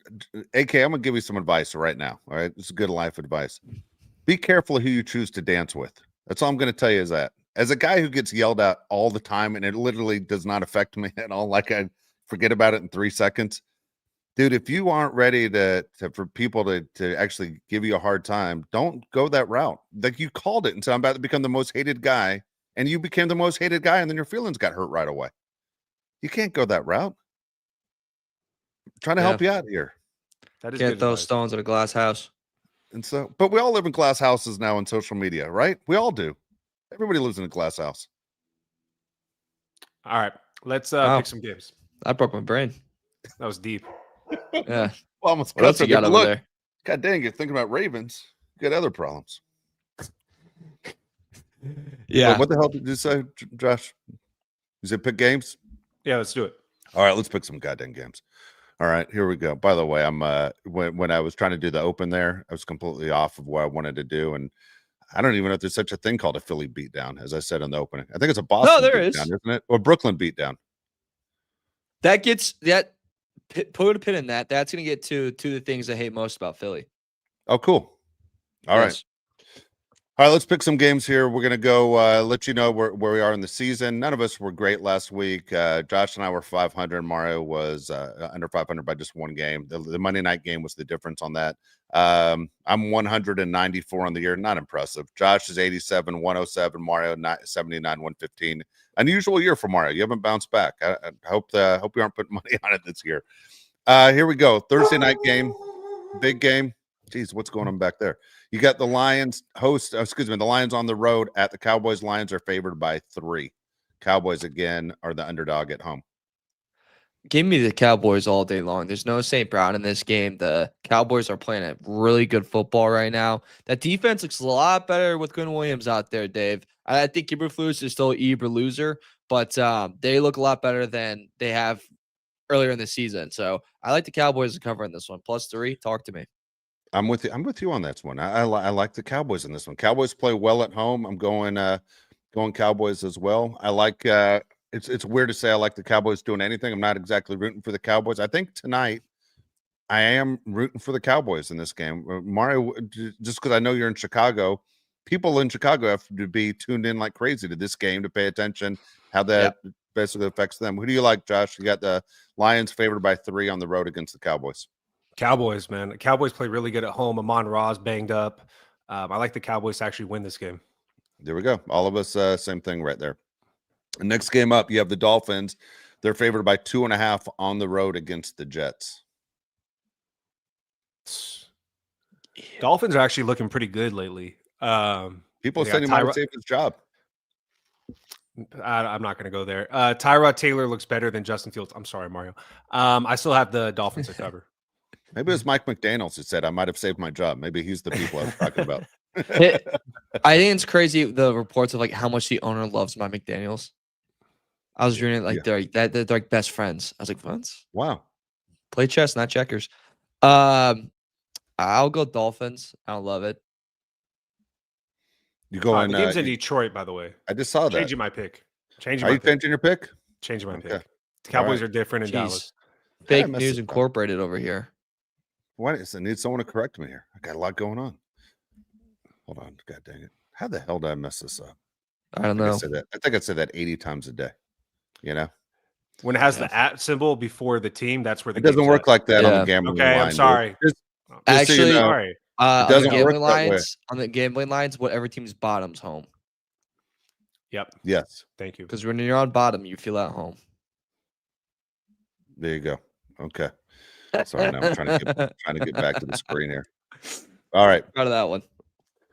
AK, I'm going to give you some advice right now. All right. This is good life advice. Be careful who you choose to dance with. That's all I'm going to tell you is that. As a guy who gets yelled at all the time and it literally does not affect me at all, like I forget about it in 3 seconds. Dude, if you aren't ready for people to actually give you a hard time, don't go that route. Like you called it and said, I'm about to become the most hated guy, and you became the most hated guy, and then your feelings got hurt right away. You can't go that route. I'm trying to help you out here. That is Can't throw stones at a glass house. And so, but we all live in glass houses now on social media, right? We all do. Everybody lives in a glass house. All right, let's pick some games. I broke my brain. That was deep. Yeah. Well, almost What else you got over there? God dang, you're thinking about Ravens. You got other problems. Yeah. What the hell did you say, Josh? You said pick games? Yeah, let's do it. All right, let's pick some goddamn games. All right, here we go. By the way, I'm when I was trying to do the open there, I was completely off of what I wanted to do, and I don't even know if there's such a thing called a Philly beatdown, as I said in the opening. I think it's a Boston there beatdown, is. isn't it? Or Brooklyn beatdown. That gets that. Put a pin in that. That's going to get to the things I hate most about Philly. Oh, cool. All right. All right, let's pick some games here. We're going to go let you know where we are in the season. None of us were great last week. Josh and I were 500. Mario was under 500 by just one game. The Monday night game was the difference on that. I'm 194 on the year. Not impressive. Josh is 87, 107. Mario 79, 115. Unusual year for Mario. You haven't bounced back. I hope you aren't putting money on it this year. Here we go. Thursday night game. Big game. Jeez, what's going on back there? You got the Lions the Lions on the road at the Cowboys. Lions are favored by 3. Cowboys, again, are the underdog at home. Give me the Cowboys all day long. There's no St. Brown in this game. The Cowboys are playing a really good football right now. That defense looks a lot better with Quinn Williams out there, Dave. I think Eberflus is still Eber loser, but they look a lot better than they have earlier in the season. So I like the Cowboys to cover in this one. +3. Talk to me. I'm with you on that one. I like the Cowboys in this one. Cowboys play well at home. I'm going Cowboys as well. I like it's weird to say I like the Cowboys doing anything. I'm not exactly rooting for the Cowboys. I think tonight I am rooting for the Cowboys in this game. Mario, just because I know you're in Chicago, people in Chicago have to be tuned in like crazy to this game to pay attention, how that basically affects them. Who do you like, Josh? You got the Lions favored by 3 on the road against the Cowboys. Cowboys, man. The Cowboys play really good at home. Amon-Ra's banged up. I like the Cowboys to actually win this game. There we go. All of us, same thing right there. The next game up, you have the Dolphins. They're favored by 2.5 on the road against the Jets. Dolphins are actually looking pretty good lately. People saying he might have saved his job. I'm not going to go there. Tyrod Taylor looks better than Justin Fields. I'm sorry, Mario. I still have the Dolphins to cover. Maybe it was Mike McDaniels who said I might have saved my job. Maybe he's the people I was talking about. I think it's crazy the reports of like how much the owner loves Mike McDaniels. I was reading it like they're like best friends. I was like, friends? Wow. Play chess, not checkers. I'll go Dolphins. I don't love it. You go the game's in Detroit, by the way. I just saw that. Changing my pick. Are you changing your pick? Changing my pick. The Cowboys are different in Dallas. Fake News Incorporated over here. Why does I need someone to correct me here? I got a lot going on. Hold on. God dang it. How the hell did I mess this up? I don't know. I think I said that 80 times a day. You know? When it has the @ symbol before the team, that's where the it doesn't work like that on the gambling line. Okay, I'm sorry. Actually, sorry. It doesn't work that way. On the gambling lines, whatever team's bottom's home. Yep. Yes. Thank you. Because when you're on bottom, you feel at home. There you go. Okay. Sorry, now I'm trying to get back to the screen here. All right. Proud of that one.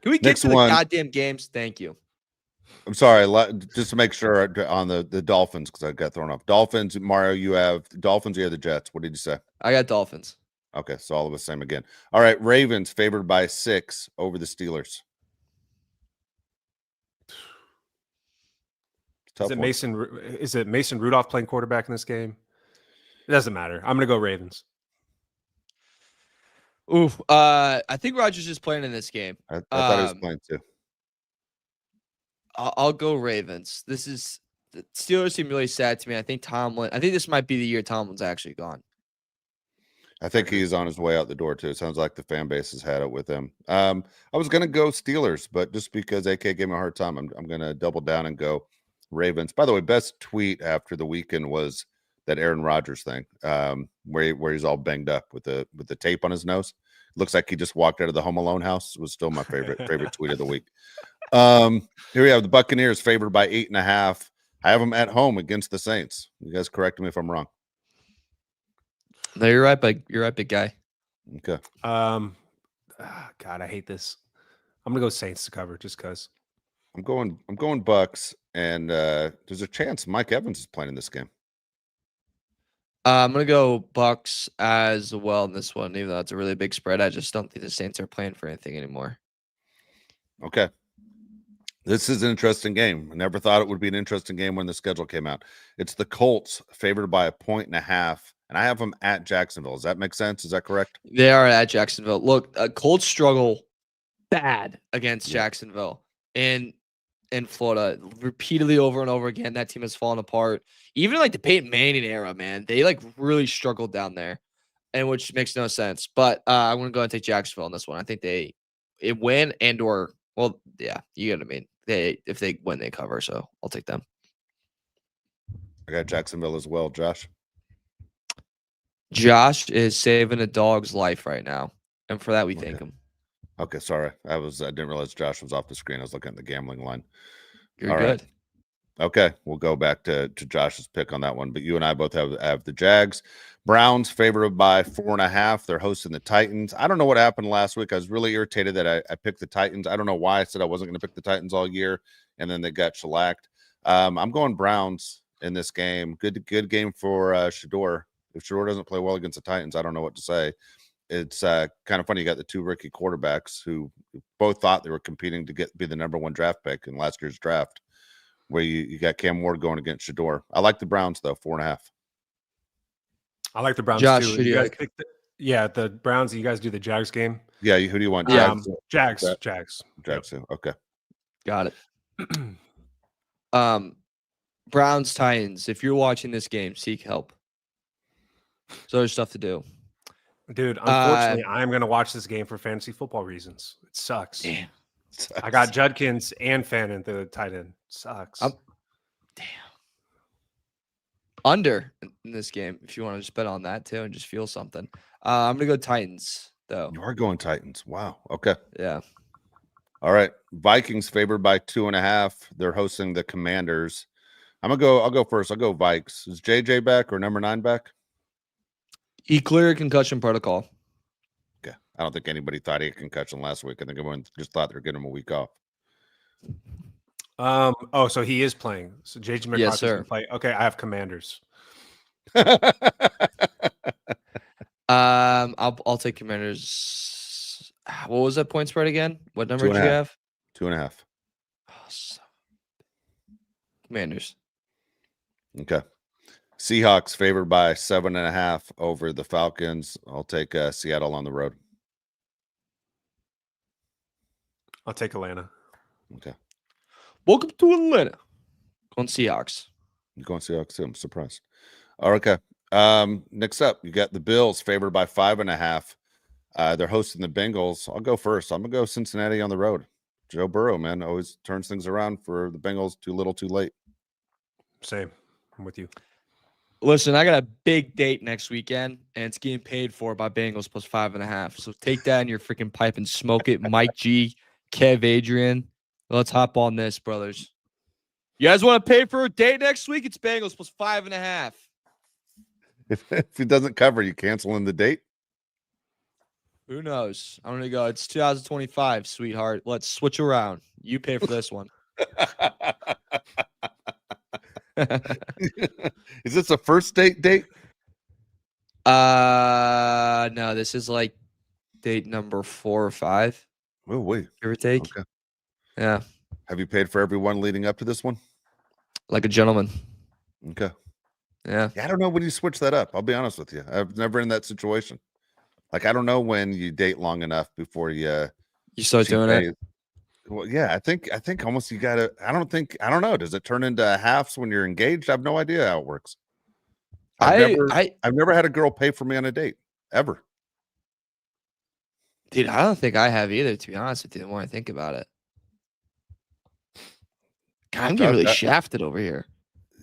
Can we get to the goddamn games? Thank you. I'm sorry, just to make sure on the Dolphins, because I got thrown off. Dolphins, Mario, you have Dolphins, you have the Jets. What did you say? I got Dolphins. Okay, so all of us same again. All right, Ravens favored by 6 over the Steelers. Is it Mason Rudolph playing quarterback in this game? It doesn't matter. I'm gonna go Ravens. Oof. I think Rodgers is playing in this game. I thought he was playing too. I'll go Ravens. The Steelers seem really sad to me. I think this might be the year Tomlin's actually gone. I think he's on his way out the door too. It sounds like the fan base has had it with him. I was gonna go Steelers, but just because AK gave me a hard time, I'm gonna double down and go Ravens. By the way, best tweet after the weekend was that Aaron Rodgers thing, where he's all banged up with the tape on his nose. Looks like he just walked out of the Home Alone house. It was still my favorite tweet of the week. Here we have the Buccaneers favored by 8.5. I have them at home against the Saints. You guys correct me if I'm wrong. No, you're right, big guy. Okay. God, I hate this. I'm gonna go Saints to cover just because. I'm going Bucks, and there's a chance Mike Evans is playing in this game. I'm gonna go Bucks as well in this one, even though it's a really big spread. I just don't think the Saints are playing for anything anymore. Okay. This is an interesting game. I never thought it would be an interesting game when the schedule came out. It's the Colts favored by 1.5, and I have them at Jacksonville. Does that make sense? Is that correct? They are at Jacksonville. Look, Colts struggle bad against Jacksonville in Florida repeatedly over and over again. That team has fallen apart. Even like the Peyton Manning era, man, they like really struggled down there, and which makes no sense. But I'm gonna go and take Jacksonville on this one. I think it win and or well, yeah, you get what I mean. If they win, they cover. So I'll take them. I got Jacksonville as well, Josh. Josh is saving a dog's life right now, and for that we thank him. Okay, sorry. I didn't realize Josh was off the screen. I was looking at the gambling line. You're all good. Right. Okay, we'll go back to Josh's pick on that one. But you and I both have the Jags. Browns favored by 4.5. They're hosting the Titans. I don't know what happened last week. I was really irritated that I picked the Titans. I don't know why I said I wasn't going to pick the Titans all year, and then they got shellacked. I'm going Browns in this game. Good game for Shador. If Shador doesn't play well against the Titans, I don't know what to say. It's kind of funny. You got the two rookie quarterbacks who both thought they were competing to be the number 1 draft pick in last year's draft, where you got Cam Ward going against Shador. I like the Browns, though, 4.5. I like the Browns, Josh, too. You guys pick the Browns. You guys do the Jags game? Yeah, who do you want? Jags. Jags. Yep. Okay. Got it. Browns, Titans. If you're watching this game, seek help. So there's stuff to do. Dude, unfortunately, I'm going to watch this game for fantasy football reasons. It sucks. Damn. I got Judkins and Fannin, the tight end. Sucks. Damn. Under in this game, if you want to just bet on that too and just feel something. I'm going to go Titans, though. You are going Titans. Wow. Okay. Yeah. All right. Vikings favored by 2.5. They're hosting the Commanders. I'll go first. I'll go Vikes. Is JJ back or number 9 back? He cleared concussion protocol. Okay. I don't think anybody thought he had concussion last week. I think everyone just thought they were getting him a week off. Oh, so he is playing. So JJ McCarthy's Yes, sir. gonna play. Okay, I have Commanders. I'll take Commanders. What was that point spread again? What number did you have? 2.5. Oh, Commanders. Okay. Seahawks favored by 7.5 over the Falcons. I'll take Seattle on the road. I'll take Atlanta. Okay. Welcome to Atlanta. Going Seahawks. You're going Seahawks too. I'm surprised. All right, okay. Next up, you got the Bills favored by 5.5. They're hosting the Bengals. I'll go first. I'm gonna go Cincinnati on the road. Joe Burrow, man, always turns things around for the Bengals. Too little, too late. Same. I'm with you. Listen, I got a big date next weekend, and it's getting paid for by Bengals plus 5.5. So take that in your freaking pipe and smoke it. Mike G, Kev, Adrian. Let's hop on this, brothers. You guys want to pay for a date next week? It's Bengals plus 5.5. If it doesn't cover, you canceling the date. Who knows? I'm gonna go. It's 2025, sweetheart. Let's switch around. You pay for this one. Is this a first date? No, this is like date number 4 or 5. Oh, wait. Give or take. Okay. Yeah. Have you paid for everyone leading up to this one? Like a gentleman. Okay. Yeah. I don't know when you switch that up. I'll be honest with you. I've never in that situation. Like, I don't know when you date long enough before you start doing it. Well, yeah, I think almost you gotta. I don't know. Does it turn into halves when you're engaged? I have no idea how it works. I've never had a girl pay for me on a date ever. Dude, I don't think I have either, to be honest with you, the more I think about it. God, I'm getting really shafted over here.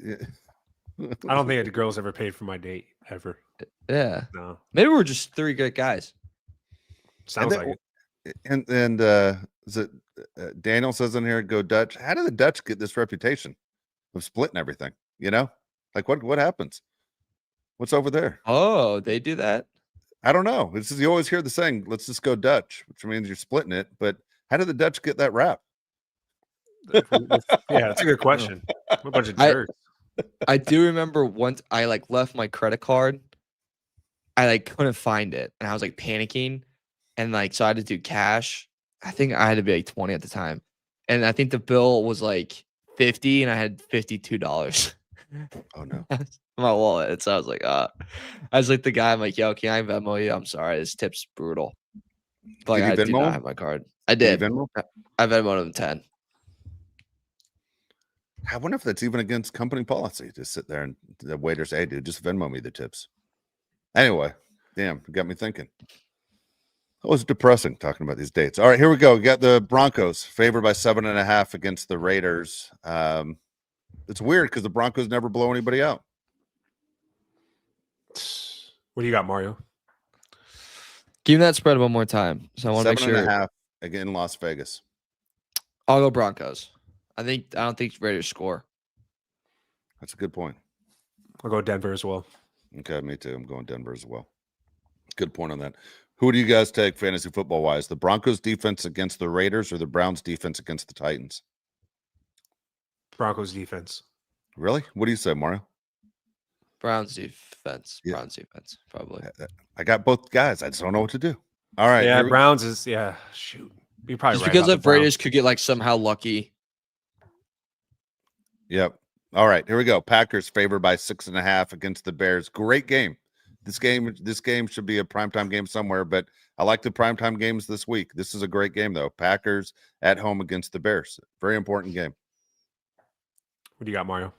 Yeah. I don't think a girl's ever paid for my date ever. Yeah. No. Maybe we're just 3 good guys. Sounds like it. And is it Daniel says in here, go Dutch. How do the Dutch get this reputation of splitting everything? You know, like what happens? What's over there? Oh, they do that? I don't know. This is, you always hear the saying, let's just go Dutch, which means you're splitting it. But how did the Dutch get that rap? Yeah, that's a good question. What a bunch of jerks. I do remember once I left my credit card. I couldn't find it, and I was panicking, and so I had to do cash. I think I had to be 20 at the time, and I think the bill was 50, and I had $52. Oh no. My wallet. So I was I was the guy. I'm yo, can I Venmo you? I'm sorry, this tip's brutal. But I did not have my card. I did. Venmo? I Venmoed him 10. I wonder if that's even against company policy. Just sit there and the waiter say, hey, dude, just Venmo me the tips. Anyway, damn, it got me thinking. That was depressing talking about these dates. All right, here we go. We got the Broncos favored by 7.5 against the Raiders. It's weird because the Broncos never blow anybody out. What do you got, Mario? Give me that spread one more time. So I want to make sure. 7.5 again in Las Vegas. I'll go Broncos. I don't think Raiders score. That's a good point. I'll go Denver as well. Okay, me too. I'm going Denver as well. Good point on that. Who do you guys take fantasy football wise? The Broncos defense against the Raiders or the Browns defense against the Titans? Broncos defense. Really? What do you say, Mario? Browns defense. Yeah. Browns defense, probably. I got both guys. I just don't know what to do. All right. Yeah, Browns is shoot. You're probably just right. Because if Raiders could get somehow lucky. Yep. All right, here we go. Packers favored by 6.5 against the Bears. Great game. This game should be a primetime game somewhere, but I like the primetime games this week. This is a great game, though. Packers at home against the Bears. Very important game. What do you got, Mario?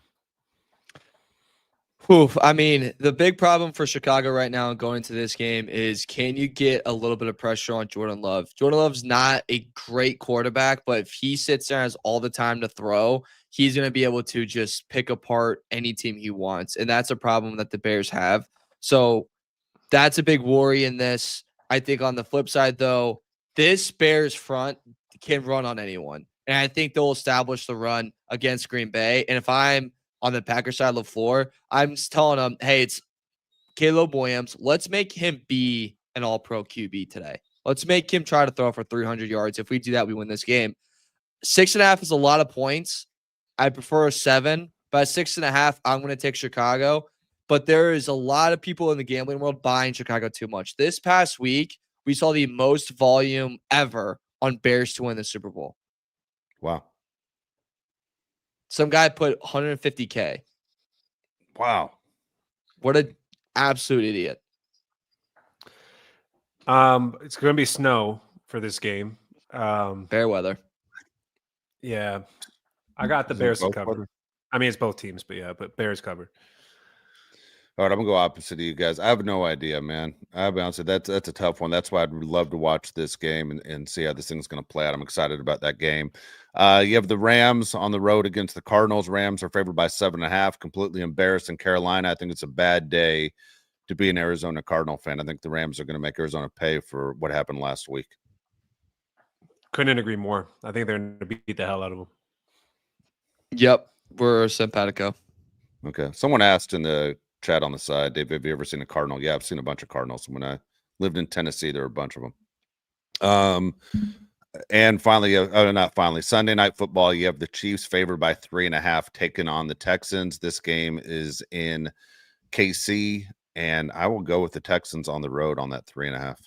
I mean, the big problem for Chicago right now going into this game is, can you get a little bit of pressure on Jordan Love? Jordan Love's not a great quarterback, but if he sits there and has all the time to throw, he's going to be able to just pick apart any team he wants. And that's a problem that the Bears have. So that's a big worry in this. I think on the flip side, though, this Bears front can run on anyone. And I think they'll establish the run against Green Bay. And if I'm on the Packers side of the floor, I'm just telling them, hey, it's Caleb Williams. Let's make him be an all-pro QB today. Let's make him try to throw for 300 yards. If we do that, we win this game. 6.5 is a lot of points. I prefer a 7, but at 6.5, I'm going to take Chicago. But there is a lot of people in the gambling world buying Chicago too much. This past week, we saw the most volume ever on Bears to win the Super Bowl. Wow. Some guy put 150K. Wow. What an absolute idiot. It's going to be snow for this game. Fair weather. Yeah. I got the Is it Bears to both cover. quarters? I mean, it's both teams, but Bears covered. All right, I'm gonna go opposite of you guys. I have no idea, man. I'll be honest, that's a tough one. That's why I'd love to watch this game and see how this thing's gonna play out. I'm excited about that game. You have the Rams on the road against the Cardinals. Rams are favored by 7.5. Completely embarrassed in Carolina. I think it's a bad day to be an Arizona Cardinal fan. I think the Rams are going to make Arizona pay for what happened last week. Couldn't agree more. I think they're going to beat the hell out of them. Yep. We're simpatico. Okay. Someone asked in the chat on the side, Dave, have you ever seen a Cardinal? Yeah, I've seen a bunch of Cardinals. When I lived in Tennessee, there were a bunch of them. And finally, not finally, Sunday Night Football, you have the Chiefs favored by 3.5 taking on the Texans. This game is in KC, and I will go with the Texans on the road on that 3.5.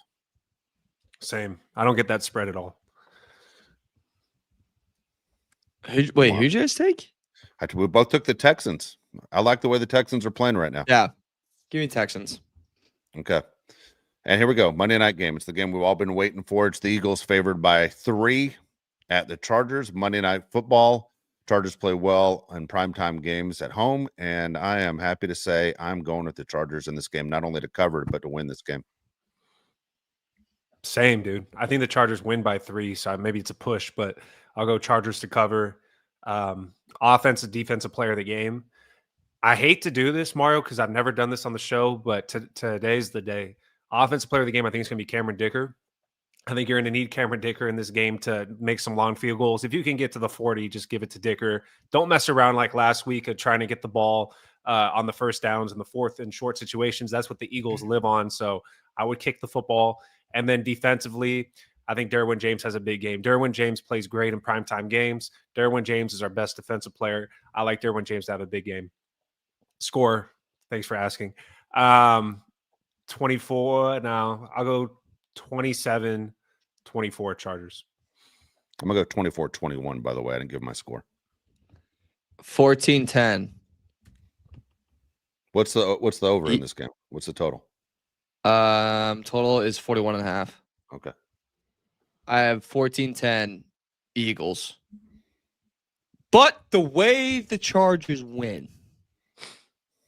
Same. I don't get that spread at all. Who'd you guys take? We both took the Texans. I like the way the Texans are playing right now. Yeah. Give me Texans. Okay. And here we go. Monday night game. It's the game we've all been waiting for. It's the Eagles favored by 3 at the Chargers. Monday Night Football. Chargers play well in primetime games at home. And I am happy to say I'm going with the Chargers in this game, not only to cover, but to win this game. Same, dude. I think the Chargers win by 3, so maybe it's a push, but I'll go Chargers to cover. Offensive, defensive player of the game. I hate to do this, Mario, because I've never done this on the show, but today's the day. Offensive player of the game, I think it's going to be Cameron Dicker. I think you're going to need Cameron Dicker in this game to make some long field goals. If you can get to the 40, just give it to Dicker. Don't mess around like last week of trying to get the ball on the first downs and the fourth and short situations. That's what the Eagles live on. So I would kick the football. And then defensively, I think Derwin James has a big game. Derwin James plays great in primetime games. Derwin James is our best defensive player. I like Derwin James to have a big game. Score. Thanks for asking. 24. Now I'll go 27-24 Chargers. I'm going to go 24-21, by the way. I didn't give my score. 14-10. What's the over in this game? What's the total? Total is 41.5. Okay. I have 14-10 Eagles. But the way the Chargers win,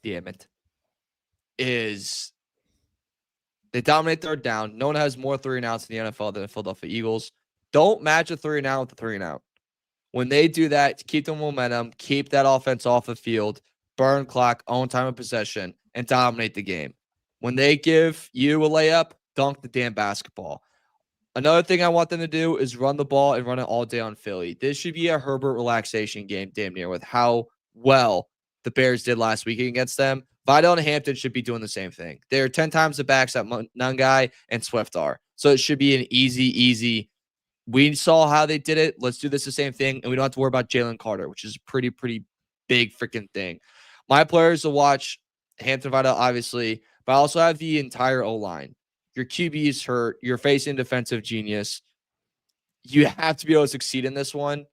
damn it, is they dominate third down. No one has more 3-and-outs in the NFL than the Philadelphia Eagles. Don't match a 3-and-out with a 3-and-out. When they do that, keep the momentum, keep that offense off the field, burn clock, own time of possession, and dominate the game. When they give you a layup, dunk the damn basketball. Another thing I want them to do is run the ball and run it all day on Philly. This should be a Herbert relaxation game, damn near, with how well the Bears did last week against them. Vidal and Hampton should be doing the same thing. They're 10 times the backs that Nungai and Swift are. So it should be an easy. We saw how they did it. Let's do this the same thing, and we don't have to worry about Jalen Carter, which is a pretty big freaking thing. My players to watch, Hampton, Vidal, obviously, but I also have the entire O-line. Your QB is hurt. You're facing defensive genius. You have to be able to succeed in this one,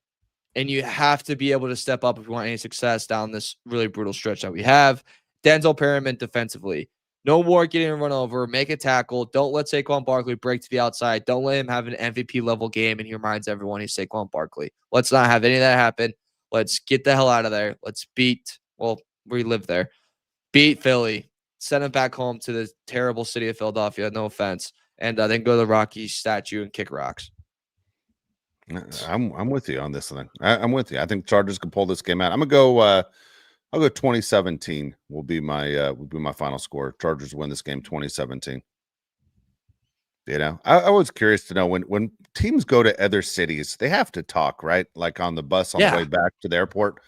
and you have to be able to step up if you want any success down this really brutal stretch that we have. Denzel Perriman defensively. No more getting run over. Make a tackle. Don't let Saquon Barkley break to the outside. Don't let him have an MVP-level game, and he reminds everyone he's Saquon Barkley. Let's not have any of that happen. Let's get the hell out of there. Let's beat – well, we live there. beat Philly, send them back home to the terrible city of Philadelphia. No offense, and then go to the Rocky statue and kick rocks. I'm with you on this thing. I'm with you. I think Chargers can pull this game out. I'm gonna go. I'll go 2017. Will be my final score. Chargers win this game 2017. You know, I was curious to know when teams go to other cities, they have to talk, right? Like on the bus on the way back to the airport,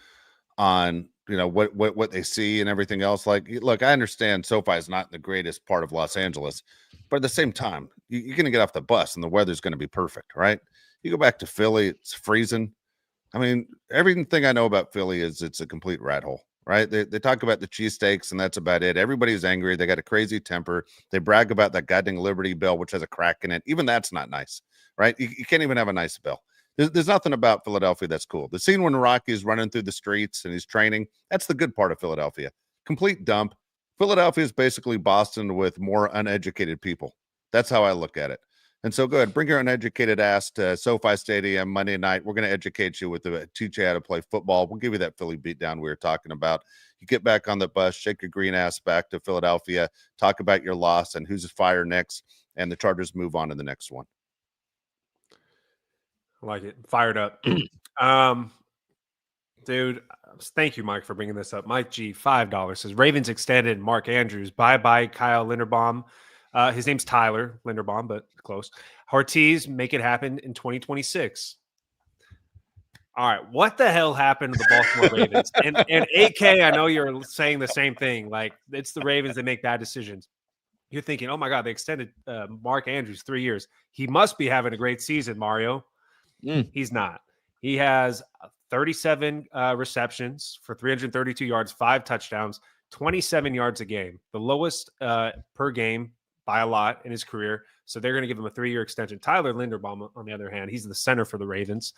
on what they see and everything else. Like, look, I understand SoFi is not the greatest part of Los Angeles, but at the same time, you're going to get off the bus and the weather's going to be perfect, right? You go back to Philly, it's freezing. I mean, everything I know about Philly is it's a complete rat hole, right? They talk about the cheesesteaks and that's about it. Everybody's angry. They got a crazy temper. They brag about that goddamn Liberty Bell, which has a crack in it. Even that's not nice, right? You can't even have a nice bell. There's nothing about Philadelphia that's cool. The scene when Rocky is running through the streets and he's training, that's the good part of Philadelphia. Complete dump. Philadelphia is basically Boston with more uneducated people. That's how I look at it. And so go ahead, bring your uneducated ass to SoFi Stadium Monday night. We're going to educate you teach you how to play football. We'll give you that Philly beatdown we were talking about. You get back on the bus, shake your green ass back to Philadelphia, talk about your loss and who's fire next, and the Chargers move on to the next one. I like it. Fired up. Dude, thank you, Mike, for bringing this up. Mike G, $5 says Ravens extended Mark Andrews. Bye-bye, Kyle Linderbaum. His name's Tyler Linderbaum, but close. Ortiz, make it happen in 2026. All right, what the hell happened to the Baltimore Ravens? And AK, I know you're saying the same thing. Like, it's the Ravens that make bad decisions. You're thinking, oh, my God, they extended Mark Andrews 3 years. He must be having a great season, Mario. He's not. He has 37 receptions for 332 yards, 5 touchdowns, 27 yards a game, the lowest per game by a lot in his career. So they're going to give him a 3-year extension. Tyler Linderbaum, on the other hand, he's the center for the Ravens.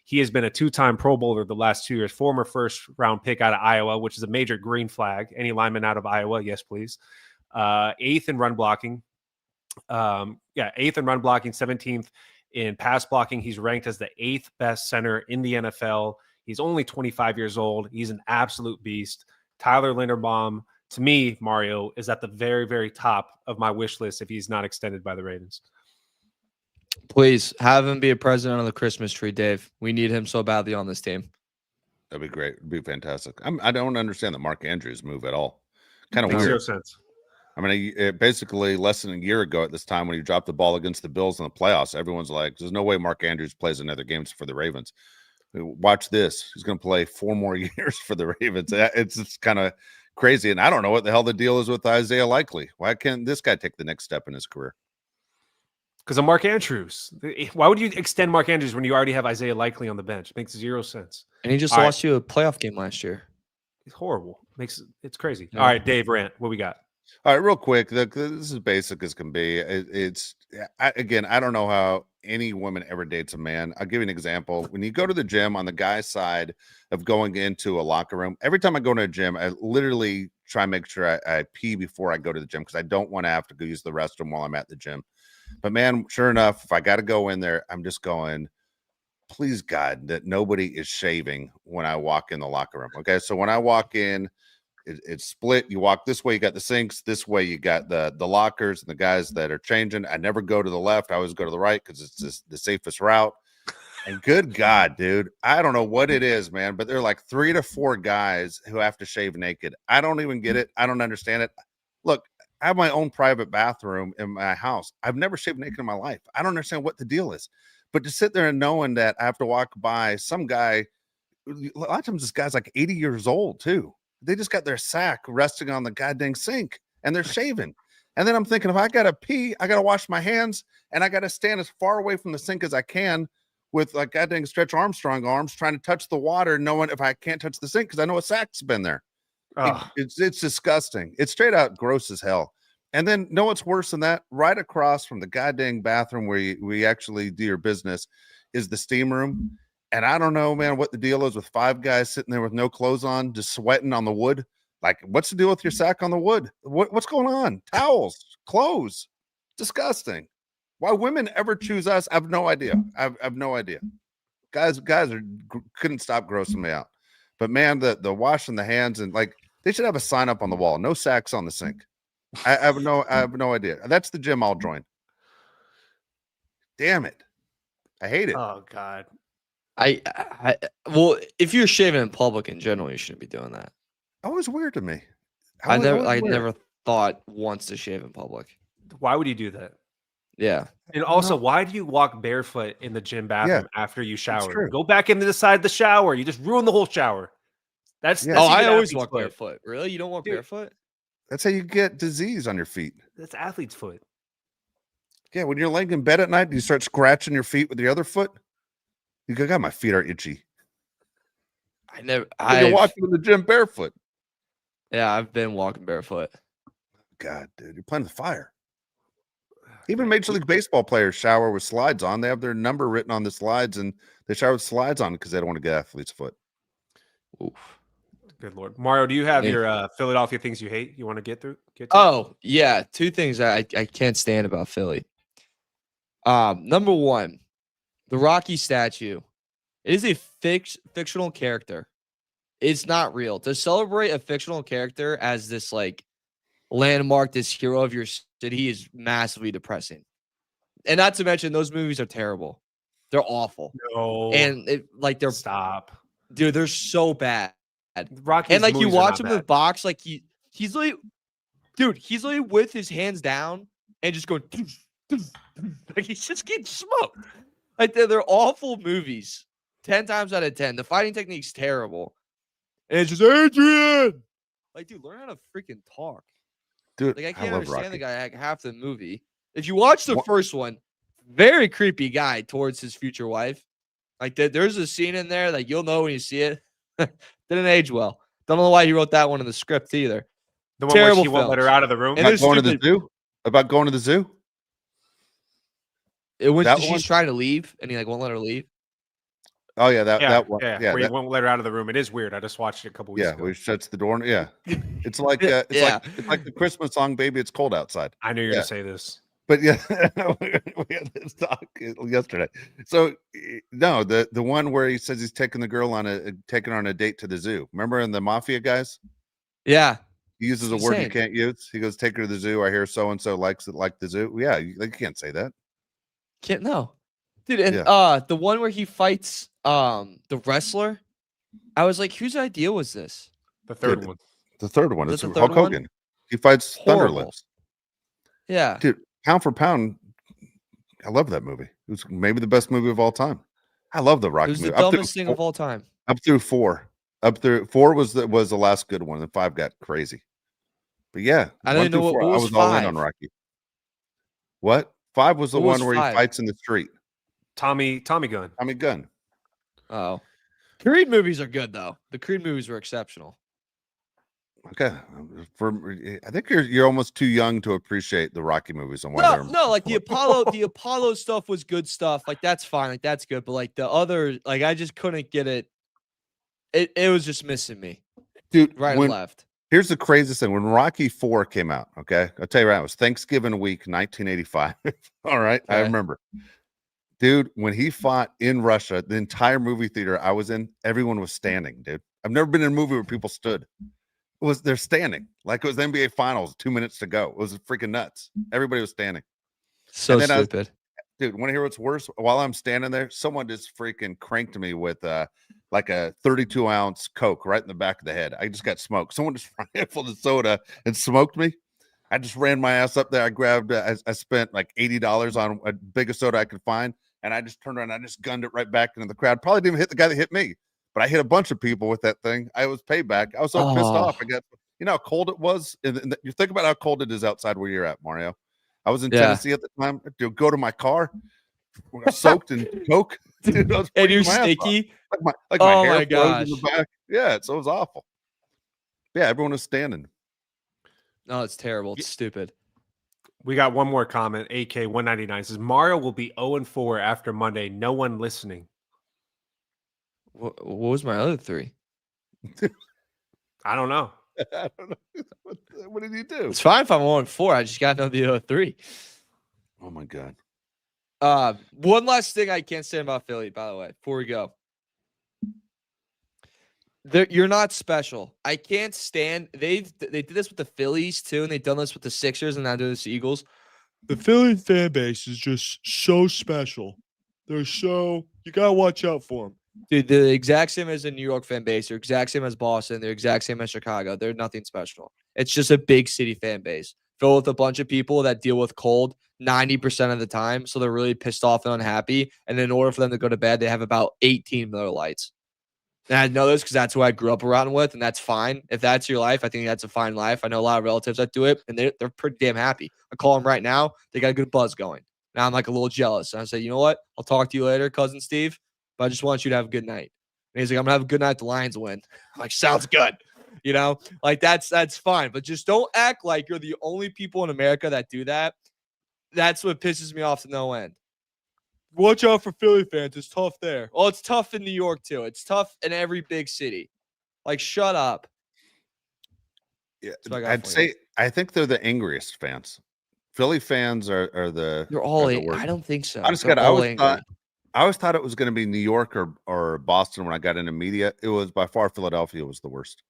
He has been a 2-time Pro Bowler the last 2 years, former first-round pick out of Iowa, which is a major green flag. Any lineman out of Iowa, yes, please. 8th in run blocking. 8th in run blocking, 17th in pass blocking. He's ranked as the 8th best center in the NFL. He's only 25 years old. He's an absolute beast. Tyler Linderbaum, to me, Mario, is at the very, very top of my wish list if he's not extended by the Ravens. Please have him be a president on the Christmas tree, Dave. We need him so badly on this team. That'd be great. It'd be fantastic. I don't understand the Mark Andrews move at all. Kind of Makes weird. no sense. I mean, basically less than a year ago at this time when he dropped the ball against the Bills in the playoffs, everyone's like, there's no way Mark Andrews plays another game for the Ravens. Watch this. He's going to play 4 more years for the Ravens. It's just kind of crazy. And I don't know what the hell the deal is with Isaiah Likely. Why can't this guy take the next step in his career? Because of Mark Andrews. Why would you extend Mark Andrews when you already have Isaiah Likely on the bench? It makes 0 sense. And he just lost you a playoff game last year. It's horrible. It's crazy. Yeah. All right, Dave Rant, what we got? All right, real quick. This is basic as can be. I don't know how any woman ever dates a man. I'll give you an example. When you go to the gym, on the guy's side of going into a locker room, every time I go to a gym, I literally try and make sure I pee before I go to the gym because I don't want to have to go use the restroom while I'm at the gym. But man, sure enough, if I got to go in there, I'm just going, please God, that nobody is shaving when I walk in the locker room. Okay, so when I walk in, it's split. You walk this way, you got the sinks. This way, you got the lockers and the guys that are changing. I never go to the left. I always go to the right because it's just the safest route. And good God, dude, I don't know what it is, man, but there are like 3 to 4 guys who have to shave naked. I don't even get it. I don't understand it. Look, I have my own private bathroom in my house. I've never shaved naked in my life. I don't understand what the deal is. But to sit there and knowing that I have to walk by some guy, a lot of times this guy's like 80 years old too. They just got their sack resting on the goddamn sink and they're shaving. And then I'm thinking, if I got to pee, I got to wash my hands and I got to stand as far away from the sink as I can with like goddamn Stretch Armstrong arms trying to touch the water, knowing if I can't touch the sink because I know a sack's been there. It's disgusting. It's straight out gross as hell. And then know what's worse than that? Right across from the goddamn bathroom where we actually do your business is the steam room. And I don't know, man, what the deal is with 5 guys sitting there with no clothes on, just sweating on the wood. Like, what's the deal with your sack on the wood? What's going on? Towels, clothes. Disgusting. Why women ever choose us, I have no idea. I have no idea. Guys couldn't stop grossing me out. But man, the washing the hands and like They should have a sign up on the wall. No sacks on the sink. I have no idea. That's the gym I'll join. Damn it. I hate it. Oh God. Well, if you're shaving in public in general, you shouldn't be doing that. Always weird to me. I Always weird. never thought once to shave in public. Why would you do that? Yeah. And also, why do you walk barefoot in the gym bathroom after you shower? true. Go back into the side of the shower. You just ruin the whole shower. That's Yeah. that's I even always athlete's walk foot. barefoot. Really? You don't walk Dude. barefoot? That's how you get disease on your feet. That's athlete's foot. Yeah, when you're laying in bed at night, you start scratching your feet with your other foot. You go, God, my feet are itchy. You're walking in the gym barefoot. Yeah, I've been walking barefoot. God, dude, you're playing with fire. Even Major League Baseball players shower with slides on. They have their number written on the slides, and they shower with slides on because they don't want to get athlete's foot. Oof. Good Lord. Mario, do you have Yeah. your Philadelphia things you hate you want to get to? Oh, yeah. Two things I can't stand about Philly. Number one, the Rocky statue. It is a fictional character. It's not real. To celebrate a fictional character as this like landmark, this hero of your city is massively depressing. And not to mention those movies are terrible. They're awful. No. And they're Stop. dude, they're so bad. Rocky's And like you movies are watch not him in the bad. box, like he's like, dude, he's like with his hands down and just going like he's just getting smoked. Like they're awful movies. 10 times out of 10. The fighting technique's terrible. And it's just Adrian. Like, dude, learn how to freaking talk. Dude, Like I can't love understand Rocky. the guy like, half the movie. If you watch the What- first one, very creepy guy towards his future wife. Like there's a scene in there that you'll know when you see it. Didn't age well. Don't know why he wrote that one in the script either. The one where terrible she won't let her films. out of the room. And About there's going to the stupid- zoo? About going to the zoo? When That she's one? trying to leave and he like won't let her leave. Oh yeah, that one. Yeah, Yeah, where that- you won't let her out of the room. It is weird. I just watched it a couple weeks yeah, ago. where he shuts the door. Yeah, it's like Yeah. it's like the Christmas song, "Baby, It's Cold Outside." I knew you were Yeah. gonna say this. But yeah, we had this talk yesterday. So no, the one where he says he's taking the girl taking her on a date to the zoo. Remember in the Mafia guys? Yeah. He uses a It's word you insane. can't use. He goes, "Take her to the zoo. I hear so and so likes it like the zoo." Yeah, you can't say that. Can't no. Dude, and Yeah. the one where he fights the wrestler, I was like, whose idea was this? The third Dude, one. The third one. Is It's it the Hulk third one? Hogan. He fights Thunder Horrible. Lips. Yeah. Dude, pound for pound, I love that movie. It was maybe the best movie of all time. I love the It Rocky was the movie. Up through dumbest thing of four- all time. Up through four. Up through four was the last good one, and five got crazy. But yeah, I don't 1 even know through what four, I was was all in on five. Rocky. What? Five was the What was one where five? he fights in the street. Tommy Gunn. I mean, gun. Oh. Creed movies are good though. The Creed movies were exceptional. Okay, I think you're almost too young to appreciate the Rocky movies and why No, like the Apollo stuff was good stuff. Like that's fine. Like that's good. But like the other, like I just couldn't get it. It was just missing me. dude. Right and left. Here's the craziest thing: when Rocky 4 came out, okay, I'll tell you right now, it was Thanksgiving week, 1985. All right, I Okay. remember, dude. When he fought in Russia, the entire movie theater I was in, everyone was standing, dude. I've never been in a movie where people stood. They're standing like it was the NBA Finals, 2 minutes to go. It was freaking nuts. Everybody was standing. So And then I was- stupid. Dude, want to hear what's worse? While I'm standing there, someone just freaking cranked me with like a 32-ounce Coke right in the back of the head. I just got smoked. Someone just rifled the soda and smoked me. I just ran my ass up there. I grabbed, I spent like $80 on a biggest soda I could find, and I just turned around. And I just gunned it right back into the crowd. Probably didn't even hit the guy that hit me, but I hit a bunch of people with that thing. I was payback. I was so pissed off. I got, you know how cold it was. You think about how cold it is outside where you're at, Mario. I was in Yeah. Tennessee at the time. Dude, go to my car, soaked in Coke. Dude, I was And you're freaking my ass off. sticky. Like my Oh hair my froze in the gosh. back. Yeah, so it was awful. Yeah, everyone was standing. No, it's terrible. It's stupid. We got one more comment. AK 199 says Mario will be 0-4 after Monday. No one listening. What was my other three? I don't know. I don't know. What did he do? It's fine if I'm 1-4. I just got to know the other three. Oh my god. One last thing I can't say about Philly, by the way, before we go. You're not special. I can't stand. They did this with the Phillies too, and they've done this with the Sixers, and now doing this with the Eagles. The Philly fan base is just so special. You gotta watch out for them. Dude, they're the exact same as the New York fan base. They're exact same as Boston. They're exact same as Chicago. They're nothing special. It's just a big city fan base filled with a bunch of people that deal with cold 90% of the time. So they're really pissed off and unhappy. And in order for them to go to bed, they have about 18 Miller Lights. And I know this because that's who I grew up around with, and that's fine. If that's your life, I think that's a fine life. I know a lot of relatives that do it, and they're pretty damn happy. I call them right now. They got a good buzz going. Now I'm like a little jealous. And I say, you know what? I'll talk to you later, cousin Steve, but I just want you to have a good night. And he's like, I'm going to have a good night. The Lions win. I'm like, sounds good. You know, like that's fine. But just don't act like you're the only people in America that do that. That's what pisses me off to no end. Watch out for Philly fans. It's tough there. Oh, it's tough in New York, too. It's tough in every big city. Like, shut up. Yeah, I think they're the angriest fans. Philly fans are the. They're all. The worst. I don't think so. I always thought it was going to be New York or Boston when I got into media. It was by far Philadelphia was the worst.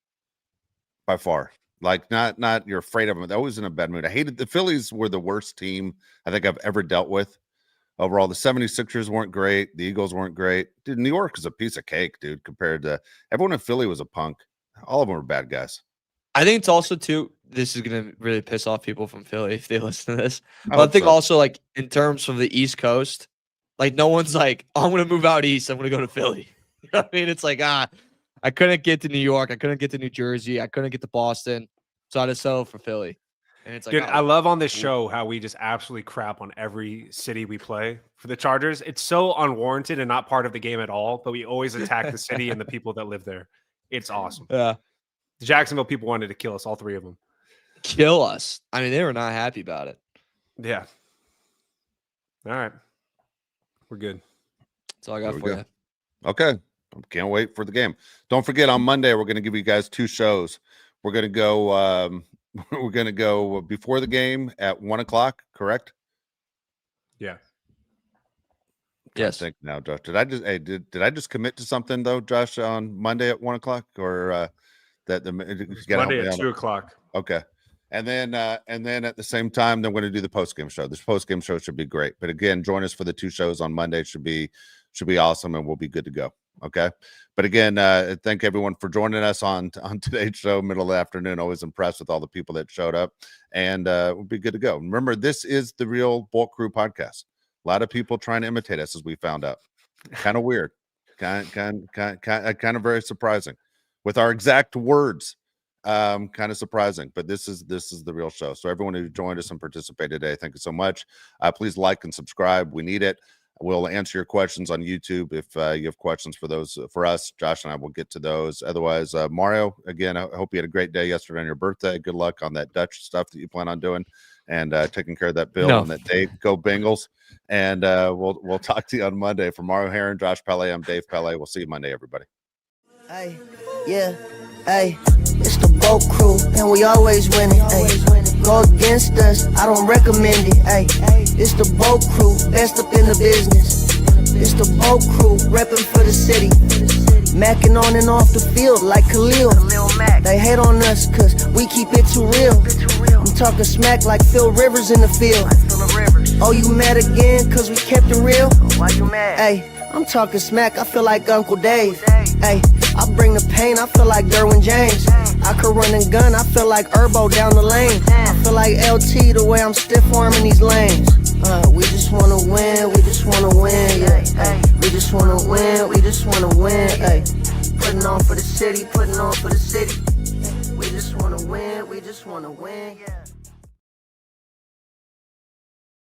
By far. Like, not you're afraid of them. They're always in a bad mood. I hated the Phillies were the worst team I think I've ever dealt with. Overall, the 76ers weren't great. The Eagles weren't great. Dude, New York is a piece of cake, dude, compared to everyone in Philly was a punk. All of them were bad guys. I think it's also, too, this is going to really piss off people from Philly if they listen to this. But I think also, like, in terms of the East Coast, like, no one's like, oh, I'm going to move out east. I'm going to go to Philly. You know what I mean? It's like, I couldn't get to New York. I couldn't get to New Jersey. I couldn't get to Boston. So I just settled for Philly. And it's like, dude, I love on this show how we just absolutely crap on every city we play for the Chargers. It's so unwarranted and not part of the game at all, but we always attack the city and the people that live there. It's awesome. Yeah. The Jacksonville people wanted to kill us, all three of them. Kill us. I mean, they were not happy about it. Yeah. All right. We're good. That's all I got for you. Okay. Can't wait for the game. Don't forget, on Monday, we're going to give you guys 2 shows. We're going to go before the game at 1:00, correct? Yeah. Yes. I think now, Josh. Did I just commit to something though, Josh, on Monday at 1:00, or that the Monday at 2:00? Okay. And then at the same time, they're going to do the post-game show. This post-game show should be great. But again, join us for the 2 shows on Monday. It should be awesome, and we'll be good to go. Okay. But again, thank everyone for joining us on today's show, middle of the afternoon. Always impressed with all the people that showed up, and we'll be good to go. Remember, this is the real Bulk Crew podcast. A lot of people trying to imitate us, as we found out. Kind of weird, kind of very surprising with our exact words. Kind of surprising, but this is the real show. So everyone who joined us and participated today, thank you so much. Please like and subscribe. We need it. We'll answer your questions on YouTube. If you have questions for us, Josh and I will get to those. Otherwise, Mario, again, I hope you had a great day yesterday on your birthday. Good luck on that Dutch stuff that you plan on doing, and taking care of that bill on that date. Go Bengals. And we'll talk to you on Monday. For Mario Heron, Josh Pele, I'm Dave Pele. We'll see you Monday, everybody. Hey, yeah, hey, it's the Bulk Crew, and we always winning. Hey, go against us, I don't recommend it. Hey, it's the Bulk Crew, best up in the business. It's the Bulk Crew, repping for the city. Macking on and off the field like Khalil. They hate on us cause we keep it too real. I'm talking smack like Phil Rivers in the field. Oh, you mad again cause we kept it real? Why you mad? Hey, I'm talking smack, I feel like Uncle Dave. Hey, I bring the pain, I feel like Derwin James. I could run and gun, I feel like Herbert down the lane. I feel like LT the way I'm stiff arming these lanes. We just wanna win, we just wanna win, yeah. Ay, we just wanna win, we just wanna win, ay. Putting on for the city, putting on for the city. We just wanna win, we just wanna win, yeah.